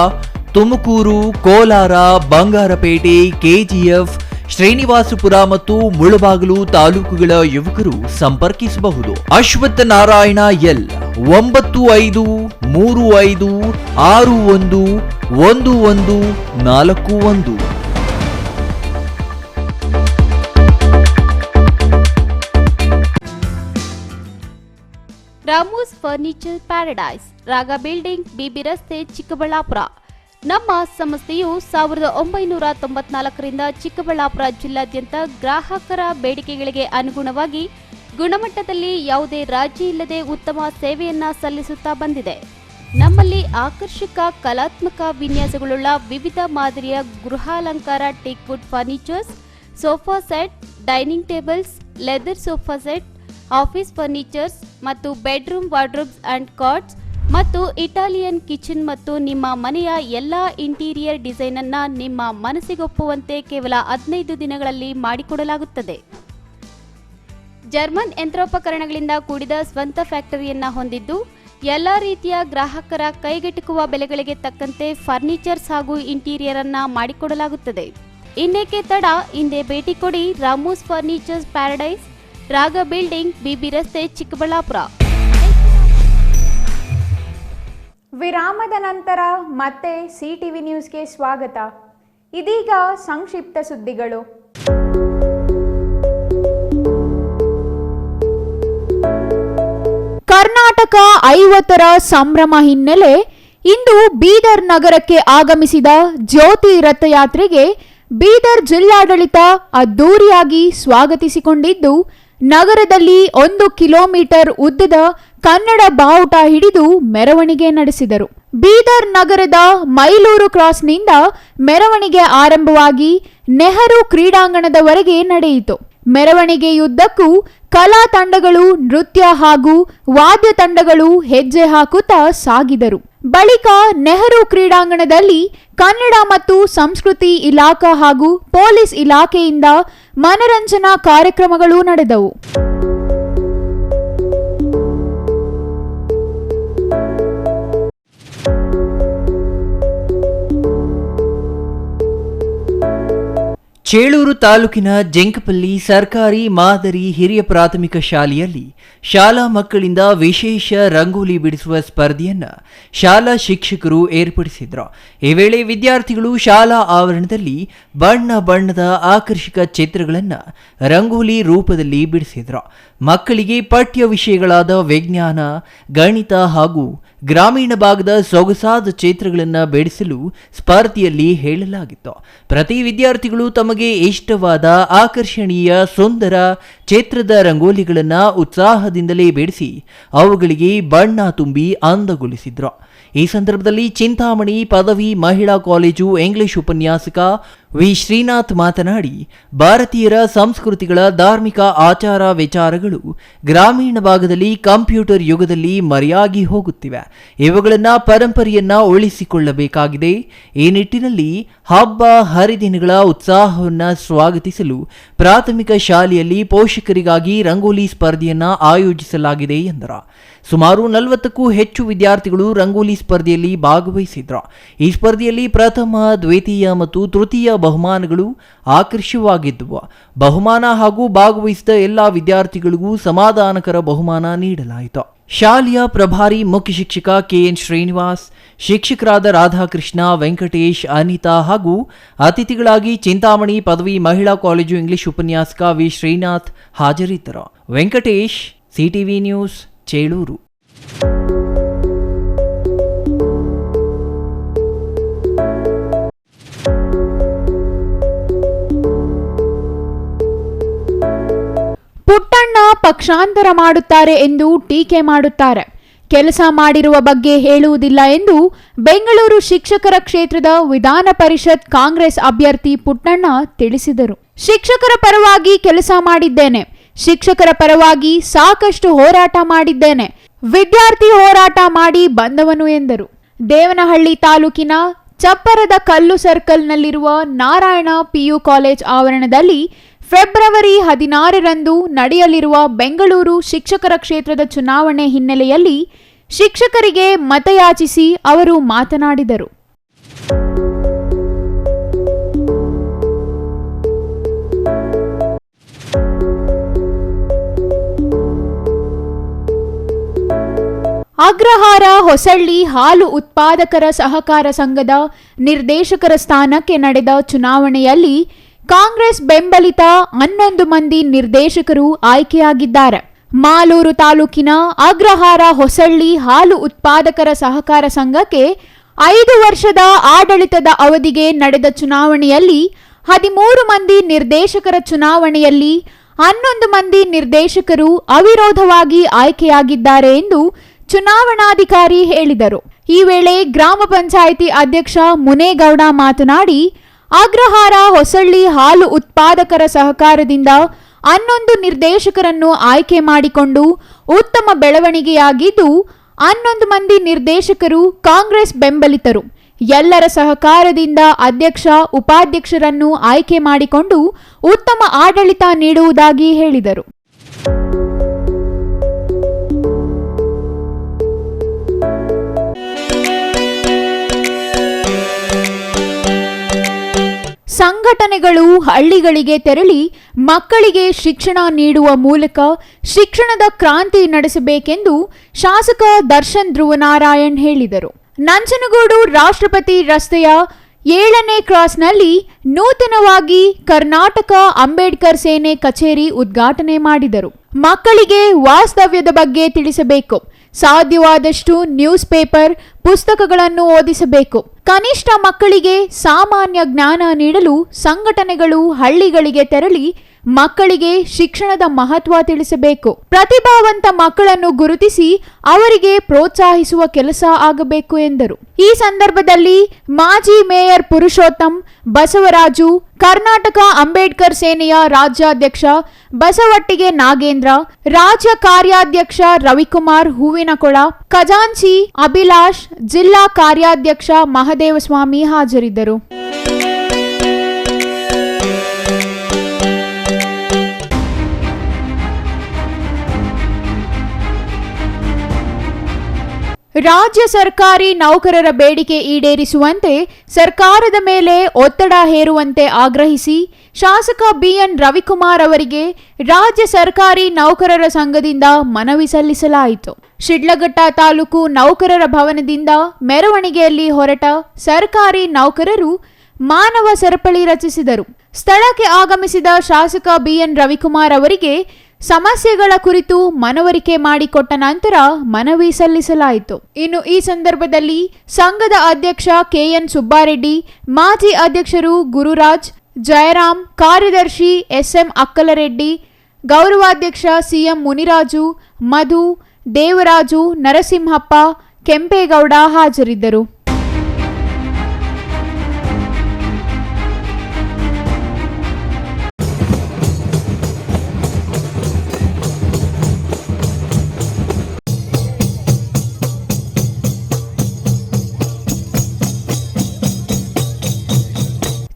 ತುಮಕೂರು, ಕೋಲಾರ, ಬಂಗಾರಪೇಟೆ, ಕೆಜಿಎಫ್, ಶ್ರೀನಿವಾಸಪುರ ಮತ್ತು ಮುಳಬಾಗಿಲು ತಾಲೂಕುಗಳ ಯುವಕರು ಸಂಪರ್ಕಿಸಬಹುದು. ಅಶ್ವತ್ಥ Narayana L 9535611141. Ramu's furniture paradise, ರಾಗ ಬಿಲ್ಡಿಂಗ್, ಬಿಬಿ ರಸ್ತೆ, ಚಿಕ್ಕಬಳ್ಳಾಪುರ. ನಮ್ಮ ಸಂಸ್ಥೆಯು 1994ರಿಂದ ಚಿಕ್ಕಬಳ್ಳಾಪುರ ಜಿಲ್ಲಾದ್ಯಂತ ಗ್ರಾಹಕರ ಬೇಡಿಕೆಗಳಿಗೆ ಅನುಗುಣವಾಗಿ ಗುಣಮಟ್ಟದಲ್ಲಿ ಯಾವುದೇ ರಾಜಿ ಇಲ್ಲದೆ ಉತ್ತಮ ಸೇವೆಯನ್ನ ಸಲ್ಲಿಸುತ್ತಾ ಬಂದಿದೆ. ನಮ್ಮಲ್ಲಿ ಆಕರ್ಷಕ ಕಲಾತ್ಮಕ ವಿನ್ಯಾಸಗಳುಳ್ಳ ವಿವಿಧ ಮಾದರಿಯ ಗೃಹಾಲಂಕಾರ teak wood furnitures, sofa set, dining tables, leather sofa set, office furnitures ಮತ್ತು ಬೆಡ್ರೂಮ್ ವಾರ್ಡ್ರೋಬ್ಸ್ ಅಂಡ್ ಕಾಟ್ಸ್ ಮತ್ತು ಇಟಾಲಿಯನ್ ಕಿಚನ್ ಮತ್ತು ನಿಮ್ಮ ಮನೆಯ ಎಲ್ಲಾ ಇಂಟೀರಿಯರ್ ಡಿಸೈನ್ ಅನ್ನ ನಿಮ್ಮ ಮನಸ್ಸಿಗೊಪ್ಪುವಂತೆ ಕೇವಲ 15 ದಿನಗಳಲ್ಲಿ ಮಾಡಿಕೊಡಲಾಗುತ್ತದೆ. ಜರ್ಮನ್ ಯಂತ್ರೋಪಕರಣಗಳಿಂದ ಕೂಡಿದ ಸ್ವಂತ ಫ್ಯಾಕ್ಟರಿಯನ್ನ ಹೊಂದಿದ್ದು ಎಲ್ಲಾ ರೀತಿಯ ಗ್ರಾಹಕರ ಕೈಗೆಟುಕುವ ಬೆಲೆಗಳಿಗೆ ತಕ್ಕಂತೆ ಫರ್ನಿಚರ್ಸ್ ಹಾಗೂ ಇಂಟೀರಿಯರ್ ಅನ್ನ ಮಾಡಿಕೊಡಲಾಗುತ್ತದೆ. ಇನ್ನೇಕೆ ತಡ, ಹಿಂದೆ ಭೇಟಿ ಕೊಡಿ. ರಾಮೂಸ್ ಫರ್ನಿಚರ್ಸ್ ಪ್ಯಾರಡೈಸ್, ರಾಗ ಬಿಲ್ಡಿಂಗ್, ಬಿಬಿ ರಸ್ತೆ, ಚಿಕ್ಕಬಳ್ಳಾಪುರ. ವಿರಾಮದ ನಂತರ ಮತ್ತೆ ಸಿಟಿವಿ ನ್ಯೂಸ್ಗೆ ಸ್ವಾಗತ. ಇದೀಗ ಸಂಕ್ಷಿಪ್ತ ಸುದ್ದಿಗಳು. ಕರ್ನಾಟಕ 50ರ ಸಂಭ್ರಮ ಹಿನ್ನೆಲೆ ಇಂದು ಬೀದರ್ ನಗರಕ್ಕೆ ಆಗಮಿಸಿದ ಜ್ಯೋತಿ ರಥಯಾತ್ರೆಗೆ ಬೀದರ್ ಜಿಲ್ಲಾಡಳಿತ ಅದ್ದೂರಿಯಾಗಿ ಸ್ವಾಗತಿಸಿಕೊಂಡಿದ್ದು, ನಗರದಲ್ಲಿ 1 ಕಿಲೋಮೀಟರ್ ಉದ್ದದ ಕನ್ನಡ ಬಾವುಟ ಹಿಡಿದು ಮೆರವಣಿಗೆ ನಡೆಸಿದರು. ಬೀದರ್ ನಗರದ ಮೈಲೂರು ಕ್ರಾಸ್ನಿಂದ ಮೆರವಣಿಗೆ ಆರಂಭವಾಗಿ ನೆಹರು ಕ್ರೀಡಾಂಗಣದವರೆಗೆ ನಡೆಯಿತು. ಮೆರವಣಿಗೆಯುದ್ದಕ್ಕೂ ಕಲಾ ತಂಡಗಳು, ನೃತ್ಯ ಹಾಗೂ ವಾದ್ಯ ತಂಡಗಳು ಹೆಜ್ಜೆ ಹಾಕುತ್ತಾ ಸಾಗಿದರು. ಬಳಿಕ ನೆಹರು ಕ್ರೀಡಾಂಗಣದಲ್ಲಿ ಕನ್ನಡ ಮತ್ತು ಸಂಸ್ಕೃತಿ ಇಲಾಖೆ ಹಾಗೂ ಪೊಲೀಸ್ ಇಲಾಖೆಯಿಂದ ಮನರಂಜನಾ ಕಾರ್ಯಕ್ರಮಗಳು ನಡೆದವು. ಚೇಳೂರು ತಾಲೂಕಿನ ಜಂಕಪಲ್ಲಿ ಸರ್ಕಾರಿ ಮಾದರಿ ಹಿರಿಯ ಪ್ರಾಥಮಿಕ ಶಾಲೆಯಲ್ಲಿ ಶಾಲಾ ಮಕ್ಕಳಿಂದ ವಿಶೇಷ ರಂಗೋಲಿ ಬಿಡಿಸುವ ಸ್ಪರ್ಧೆಯನ್ನು ಶಾಲಾ ಶಿಕ್ಷಕರು ಏರ್ಪಡಿಸಿದ್ರು. ಈ ವೇಳೆ ವಿದ್ಯಾರ್ಥಿಗಳು ಶಾಲಾ ಆವರಣದಲ್ಲಿ ಬಣ್ಣ ಬಣ್ಣದ ಆಕರ್ಷಕ ಚಿತ್ರಗಳನ್ನು ರಂಗೋಲಿ ರೂಪದಲ್ಲಿ ಬಿಡಿಸಿದ್ರು. ಮಕ್ಕಳಿಗೆ ಪಠ್ಯ ವಿಷಯಗಳಾದ ವಿಜ್ಞಾನ, ಗಣಿತ ಹಾಗೂ ಗ್ರಾಮೀಣ ಭಾಗದ ಸೊಗಸಾದ ಚಿತ್ರಗಳನ್ನು ಬಿಡಿಸಲು ಸ್ಪರ್ಧೆಯಲ್ಲಿ ಹೇಳಲಾಗಿತ್ತು. ಪ್ರತಿ ವಿದ್ಯಾರ್ಥಿಗಳು ತಮಗೆ ಇಷ್ಟವಾದ ಆಕರ್ಷಣೀಯ ಸುಂದರ ಚಿತ್ರದ ರಂಗೋಲಿಗಳನ್ನು ಉತ್ಸಾಹದಿಂದಲೇ ಬಿಡಿಸಿ ಅವುಗಳಿಗೆ ಬಣ್ಣ ತುಂಬಿ ಅಂದಗೊಳಿಸಿದ್ರು. ಈ ಸಂದರ್ಭದಲ್ಲಿ ಚಿಂತಾಮಣಿ ಪದವಿ ಮಹಿಳಾ ಕಾಲೇಜು ಇಂಗ್ಲಿಷ್ ಉಪನ್ಯಾಸಕ ವಿ ಶ್ರೀನಾಥ್ ಮಾತನಾಡಿ, ಭಾರತೀಯರ ಸಂಸ್ಕೃತಿಗಳ ಧಾರ್ಮಿಕ ಆಚಾರ ವಿಚಾರಗಳು ಗ್ರಾಮೀಣ ಭಾಗದಲ್ಲಿ ಕಂಪ್ಯೂಟರ್ ಯುಗದಲ್ಲಿ ಮರೆಯಾಗಿ ಹೋಗುತ್ತಿವೆ. ಇವುಗಳನ್ನು ಪರಂಪರೆಯನ್ನ ಉಳಿಸಿಕೊಳ್ಳಬೇಕಾಗಿದೆ. ಈ ನಿಟ್ಟಿನಲ್ಲಿ ಹಬ್ಬ ಹರಿದಿನಗಳ ಉತ್ಸಾಹವನ್ನು ಸ್ವಾಗತಿಸಲು ಪ್ರಾಥಮಿಕ ಶಾಲೆಯಲ್ಲಿ ಪೋಷಕ ಶಿಕ್ಷಕರಿಗಾಗಿ ರಂಗೋಲಿ ಸ್ಪರ್ಧೆಯನ್ನ ಆಯೋಜಿಸಲಾಗಿದೆ ಎಂದರು. ಸುಮಾರು 40ಕ್ಕೂ ಹೆಚ್ಚು ವಿದ್ಯಾರ್ಥಿಗಳು ರಂಗೋಲಿ ಸ್ಪರ್ಧೆಯಲ್ಲಿ ಭಾಗವಹಿಸಿದ್ರು. ಈ ಸ್ಪರ್ಧೆಯಲ್ಲಿ ಪ್ರಥಮ, ದ್ವಿತೀಯ ಮತ್ತು ತೃತೀಯ ಬಹುಮಾನಗಳು ಆಕರ್ಷವಾಗಿದ್ದವು. ಬಹುಮಾನ ಹಾಗೂ ಭಾಗವಹಿಸಿದ ಎಲ್ಲ ವಿದ್ಯಾರ್ಥಿಗಳಿಗೂ ಸಮಾಧಾನಕರ ಬಹುಮಾನ ನೀಡಲಾಯಿತು. ಶಾಲೆಯ ಪ್ರಭಾರಿ ಮುಖ್ಯ ಶಿಕ್ಷಕ ಕೆಎನ್ ಶ್ರೀನಿವಾಸ್, ಶಿಕ್ಷಕರಾದ ರಾಧಾಕೃಷ್ಣ, ವೆಂಕಟೇಶ್, ಅನಿತಾ ಹಾಗೂ ಅತಿಥಿಗಳಾಗಿ ಚಿಂತಾಮಣಿ ಪದವಿ ಮಹಿಳಾ ಕಾಲೇಜು ಇಂಗ್ಲಿಷ್ ಉಪನ್ಯಾಸಕ ವಿ ಶ್ರೀನಾಥ್ ಹಾಜರಿದ್ದರು. Venkatesh, CTV news, Chelur. ಪುಟ್ಟಣ್ಣ ಪಕ್ಷಾಂತರ ಮಾಡುತ್ತಾರೆ ಎಂದು ಟೀಕೆ ಮಾಡುತ್ತಾರೆ. ಕೆಲಸ ಮಾಡಿರುವ ಬಗ್ಗೆ ಹೇಳುವುದಿಲ್ಲ ಎಂದು ಬೆಂಗಳೂರು ಶಿಕ್ಷಕರ ಕ್ಷೇತ್ರದ ವಿಧಾನ ಪರಿಷತ್ ಕಾಂಗ್ರೆಸ್ ಅಭ್ಯರ್ಥಿ ಪುಟ್ಟಣ್ಣ ತಿಳಿಸಿದರು. ಶಿಕ್ಷಕರ ಪರವಾಗಿ ಕೆಲಸ ಮಾಡಿದ್ದೇನೆ. ಶಿಕ್ಷಕರ ಪರವಾಗಿ ಸಾಕಷ್ಟು ಹೋರಾಟ ಮಾಡಿದ್ದೇನೆ. ವಿದ್ಯಾರ್ಥಿ ಹೋರಾಟ ಮಾಡಿ ಬಂದವನು ಎಂದರು. ದೇವನಹಳ್ಳಿ ತಾಲೂಕಿನ ಚಪ್ಪರದ ಕಲ್ಲು ಸರ್ಕಲ್ನಲ್ಲಿರುವ ನಾರಾಯಣ ಪಿಯು ಕಾಲೇಜ್ ಆವರಣದಲ್ಲಿ ಫೆಬ್ರವರಿ 16ರಂದು ನಡೆಯಲಿರುವ ಬೆಂಗಳೂರು ಶಿಕ್ಷಕರ ಕ್ಷೇತ್ರದ ಚುನಾವಣೆ ಹಿನ್ನೆಲೆಯಲ್ಲಿ ಶಿಕ್ಷಕರಿಗೆ ಮತಯಾಚಿಸಿ ಅವರು ಮಾತನಾಡಿದರು. ಅಗ್ರಹಾರ ಹೊಸಳ್ಳಿ ಹಾಲು ಉತ್ಪಾದಕರ ಸಹಕಾರ ಸಂಘದ ನಿರ್ದೇಶಕರ ಸ್ಥಾನಕ್ಕೆ ನಡೆದ ಚುನಾವಣೆಯಲ್ಲಿ ಕಾಂಗ್ರೆಸ್ ಬೆಂಬಲಿತ 11 ಮಂದಿ ನಿರ್ದೇಶಕರು ಆಯ್ಕೆಯಾಗಿದ್ದಾರೆ. ಮಾಲೂರು ತಾಲೂಕಿನ ಅಗ್ರಹಾರ ಹೊಸಳ್ಳಿ ಹಾಲು ಉತ್ಪಾದಕರ ಸಹಕಾರ ಸಂಘಕ್ಕೆ 5 ವರ್ಷದ ಆಡಳಿತದ ಅವಧಿಗೆ ನಡೆದ ಚುನಾವಣೆಯಲ್ಲಿ 13 ಮಂದಿ ನಿರ್ದೇಶಕರ ಚುನಾವಣೆಯಲ್ಲಿ 11 ಮಂದಿ ನಿರ್ದೇಶಕರು ಅವಿರೋಧವಾಗಿ ಆಯ್ಕೆಯಾಗಿದ್ದಾರೆ ಎಂದು ಚುನಾವಣಾಧಿಕಾರಿ ಹೇಳಿದರು. ಈ ವೇಳೆ ಗ್ರಾಮ ಪಂಚಾಯಿತಿ ಅಧ್ಯಕ್ಷ ಮುನೇಗೌಡ ಮಾತನಾಡಿ, ಅಗ್ರಹಾರ ಹೊಸಳ್ಳಿ ಹಾಲು ಉತ್ಪಾದಕರ ಸಹಕಾರದಿಂದ 11 ನಿರ್ದೇಶಕರನ್ನು ಆಯ್ಕೆ ಮಾಡಿಕೊಂಡು ಉತ್ತಮ ಬೆಳವಣಿಗೆಯಾಗಿದ್ದು 11 ಮಂದಿ ನಿರ್ದೇಶಕರು ಕಾಂಗ್ರೆಸ್ ಬೆಂಬಲಿತರು. ಎಲ್ಲರ ಸಹಕಾರದಿಂದ ಅಧ್ಯಕ್ಷ, ಉಪಾಧ್ಯಕ್ಷರನ್ನು ಆಯ್ಕೆ ಮಾಡಿಕೊಂಡು ಉತ್ತಮ ಆಡಳಿತ ನೀಡುವುದಾಗಿ ಹೇಳಿದರು. ಸಂಘಟನೆಗಳು ಹಳ್ಳಿಗಳಿಗೆ ತೆರಳಿ ಮಕ್ಕಳಿಗೆ ಶಿಕ್ಷಣ ನೀಡುವ ಮೂಲಕ ಶಿಕ್ಷಣದ ಕ್ರಾಂತಿ ನಡೆಸಬೇಕೆಂದು ಶಾಸಕ ದರ್ಶನ್ ಧ್ರುವನಾರಾಯಣ್ ಹೇಳಿದರು. ನಂಜನಗೂಡು ರಾಷ್ಟ್ರಪತಿ ರಸ್ತೆಯ 7ನೇ ಕ್ರಾಸ್ನಲ್ಲಿ ನೂತನವಾಗಿ ಕರ್ನಾಟಕ ಅಂಬೇಡ್ಕರ್ ಸೇನೆ ಕಚೇರಿ ಉದ್ಘಾಟನೆ ಮಾಡಿದರು. ಮಕ್ಕಳಿಗೆ ವಾಸ್ತವ್ಯದ ಬಗ್ಗೆ ತಿಳಿಸಬೇಕು. ಸಾಧ್ಯವಾದಷ್ಟು ನ್ಯೂಸ್ ಪೇಪರ್, ಪುಸ್ತಕಗಳನ್ನು ಓದಿಸಬೇಕು. ಕನಿಷ್ಠ ಮಕ್ಕಳಿಗೆ ಸಾಮಾನ್ಯ ಜ್ಞಾನ ನೀಡಲು ಸಂಘಟನೆಗಳು ಹಳ್ಳಿಗಳಿಗೆ ತೆರಳಿ ಮಕ್ಕಳಿಗೆ ಶಿಕ್ಷಣದ ಮಹತ್ವ ತಿಳಿಸಬೇಕು. ಪ್ರತಿಭಾವಂತ ಮಕ್ಕಳನ್ನು ಗುರುತಿಸಿ ಅವರಿಗೆ ಪ್ರೋತ್ಸಾಹಿಸುವ ಕೆಲಸ ಆಗಬೇಕು ಎಂದರು. ಈ ಸಂದರ್ಭದಲ್ಲಿ ಮಾಜಿ ಮೇಯರ್ ಪುರುಷೋತ್ತಮ್, ಬಸವರಾಜು, ಕರ್ನಾಟಕ ಅಂಬೇಡ್ಕರ್ ಸೇನೆಯ ರಾಜ್ಯಾಧ್ಯಕ್ಷ ಬಸವಟ್ಟಿಗೆ ನಾಗೇಂದ್ರ, ರಾಜ್ಯ ಕಾರ್ಯಾಧ್ಯಕ್ಷ ರವಿಕುಮಾರ್ ಹೂವಿನಕೊಳ, ಖಜಾಂಚಿ ಅಭಿಲಾಷ್, ಜಿಲ್ಲಾ ಕಾರ್ಯಾಧ್ಯಕ್ಷ ಮಹದೇವಸ್ವಾಮಿ ಹಾಜರಿದ್ದರು. ರಾಜ್ಯ ಸರ್ಕಾರಿ ನೌಕರರ ಬೇಡಿಕೆ ಈಡೇರಿಸುವಂತೆ ಸರ್ಕಾರದ ಮೇಲೆ ಒತ್ತಡ ಹೇರುವಂತೆ ಆಗ್ರಹಿಸಿ ಶಾಸಕ ಬಿಎನ್ ರವಿಕುಮಾರ್ ಅವರಿಗೆ ರಾಜ್ಯ ಸರ್ಕಾರಿ ನೌಕರರ ಸಂಘದಿಂದ ಮನವಿ ಸಲ್ಲಿಸಲಾಯಿತು. ಶಿಡ್ಲಘಟ್ಟ ತಾಲೂಕು ನೌಕರರ ಭವನದಿಂದ ಮೆರವಣಿಗೆಯಲ್ಲಿ ಹೊರಟ ಸರ್ಕಾರಿ ನೌಕರರು ಮಾನವ ಸರಪಳಿ ರಚಿಸಿದರು. ಸ್ಥಳಕ್ಕೆ ಆಗಮಿಸಿದ ಶಾಸಕ ಬಿಎನ್ ರವಿಕುಮಾರ್ ಅವರಿಗೆ ಸಮಸ್ಯೆಗಳ ಕುರಿತು ಮನವರಿಕೆ ಮಾಡಿಕೊಟ್ಟ ನಂತರ ಮನವಿ ಸಲ್ಲಿಸಲಾಯಿತು. ಇನ್ನು ಈ ಸಂದರ್ಭದಲ್ಲಿ ಸಂಘದ ಅಧ್ಯಕ್ಷ ಕೆಎನ್ ಸುಬ್ಬಾರೆಡ್ಡಿ, ಮಾಜಿ ಅಧ್ಯಕ್ಷರು ಗುರುರಾಜ್, ಜಯರಾಮ್, ಕಾರ್ಯದರ್ಶಿ ಎಸ್ಎಂ ಅಕ್ಕಲರೆಡ್ಡಿ, ಗೌರವಾಧ್ಯಕ್ಷ ಸಿಎಂ ಮುನಿರಾಜು, ಮಧು, ದೇವರಾಜು, ನರಸಿಂಹಪ್ಪ, ಕೆಂಪೇಗೌಡ ಹಾಜರಿದ್ದರು.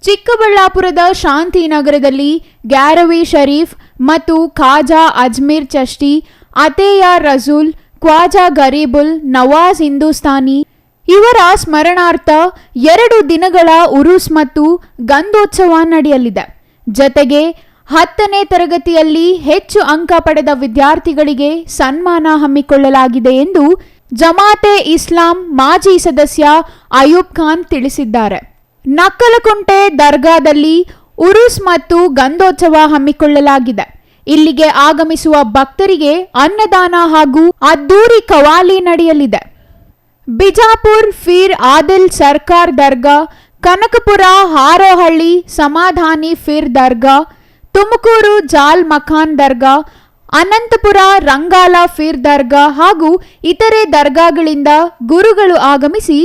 ಚಿಕ್ಕಬಳ್ಳಾಪುರದ ಶಾಂತಿನಗರದಲ್ಲಿ ಗ್ಯಾರವಿ ಶರೀಫ್, ಮತ್ತು ಖಾಜಾ ಅಜ್ಮೀರ್ ಚಷ್ಟಿ, ಅತೇಯ ರಜೂಲ್, ಖ್ವಾಜಾ ಗರೀಬುಲ್ ನವಾಜ್ ಹಿಂದೂಸ್ತಾನಿ ಇವರ ಸ್ಮರಣಾರ್ಥ 2 ದಿನಗಳ ಉರುಸ್ ಮತ್ತು ಗಂಧೋತ್ಸವ ನಡೆಯಲಿದೆ. ಜತೆಗೆ 10ನೇ ತರಗತಿಯಲ್ಲಿ ಹೆಚ್ಚು ಅಂಕ ಪಡೆದ ವಿದ್ಯಾರ್ಥಿಗಳಿಗೆ ಸನ್ಮಾನ ಹಮ್ಮಿಕೊಳ್ಳಲಾಗಿದೆ ಎಂದು ಜಮಾತೆ ಇಸ್ಲಾಂ ಮಾಜಿ ಸದಸ್ಯ ಅಯೂಬ್ ಖಾನ್ ತಿಳಿಸಿದ್ದಾರೆ. ನಕ್ಕಲಕುಂಟೆ ದರ್ಗಾದಲ್ಲಿ ಉರುಸ್ ಮತ್ತು ಗಂಧೋತ್ಸವ ಹಮ್ಮಿಕೊಳ್ಳಲಾಗಿದೆ. ಇಲ್ಲಿಗೆ ಆಗಮಿಸುವ ಭಕ್ತರಿಗೆ ಅನ್ನದಾನ ಹಾಗೂ ಅದ್ದೂರಿ ಕವಾಲಿ ನಡೆಯಲಿದೆ. ಬಿಜಾಪುರ್ ಫೀರ್ ಆದಿಲ್ ಸರ್ಕಾರ್ ದರ್ಗಾ, ಕನಕಪುರ ಹಾರೋಹಳ್ಳಿ ಸಮಾಧಾನಿ ಫೀರ್ ದರ್ಗಾ, ತುಮಕೂರು ಜಾಲ್ ಮಖಾನ್ ದರ್ಗಾ, ಅನಂತಪುರ ರಂಗಾಲ ಫೀರ್ ದರ್ಗಾ ಹಾಗೂ ಇತರೆ ದರ್ಗಾಗಳಿಂದ ಗುರುಗಳು ಆಗಮಿಸಿ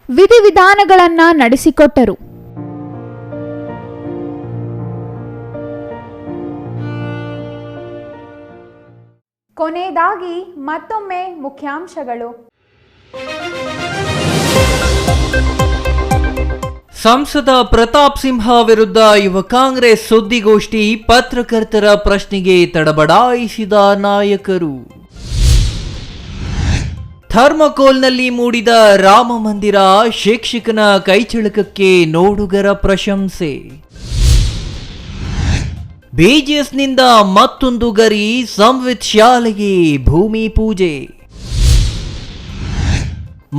ವಿಧಿವಿಧಾನಗಳನ್ನು ನಡೆಸಿಕೊಟ್ಟರು. ಕೊನೆಯದಾಗಿ ಮತ್ತೊಮ್ಮೆ ಮುಖ್ಯಾಂಶಗಳು. ಸಂಸದ ಪ್ರತಾಪ್ ಸಿಂಹ ವಿರುದ್ಧ ಯುವ ಕಾಂಗ್ರೆಸ್ ಸುದ್ದಿಗೋಷ್ಠಿ, ಪತ್ರಕರ್ತರ ಪ್ರಶ್ನೆಗೆ ತಡಬಡಾಯಿಸಿದ ನಾಯಕರು. ಥರ್ಮಕೋಲ್ನಲ್ಲಿ ಮೂಡಿದ ರಾಮ ಮಂದಿರ, ಶಿಕ್ಷಕನ ಕೈಚಳಕಕ್ಕೆ ನೋಡುಗರ ಪ್ರಶಂಸೆ. ಬಿಜೆಎಸ್ನಿಂದ ಮತ್ತೊಂದು ಗರಿ, ಸಂವಿತ್ ಶಾಲೆಗೆ ಭೂಮಿ ಪೂಜೆ.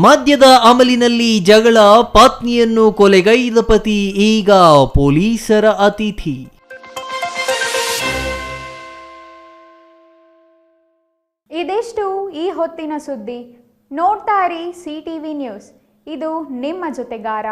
ಮದ್ಯದ ಅಮಲಿನಲ್ಲಿ ಜಗಳ, ಪತ್ನಿಯನ್ನು ಕೊಲೆಗೈದ ಪತಿ ಈಗ ಪೊಲೀಸರ ಅತಿಥಿ. ಇದಿಷ್ಟು ಈ ಹೊತ್ತಿನ ಸುದ್ದಿ. ನೋಡ್ತಾ ಇರಿ CTV ನ್ಯೂಸ್, ಇದು ನಿಮ್ಮ ಜೊತೆಗಾರ.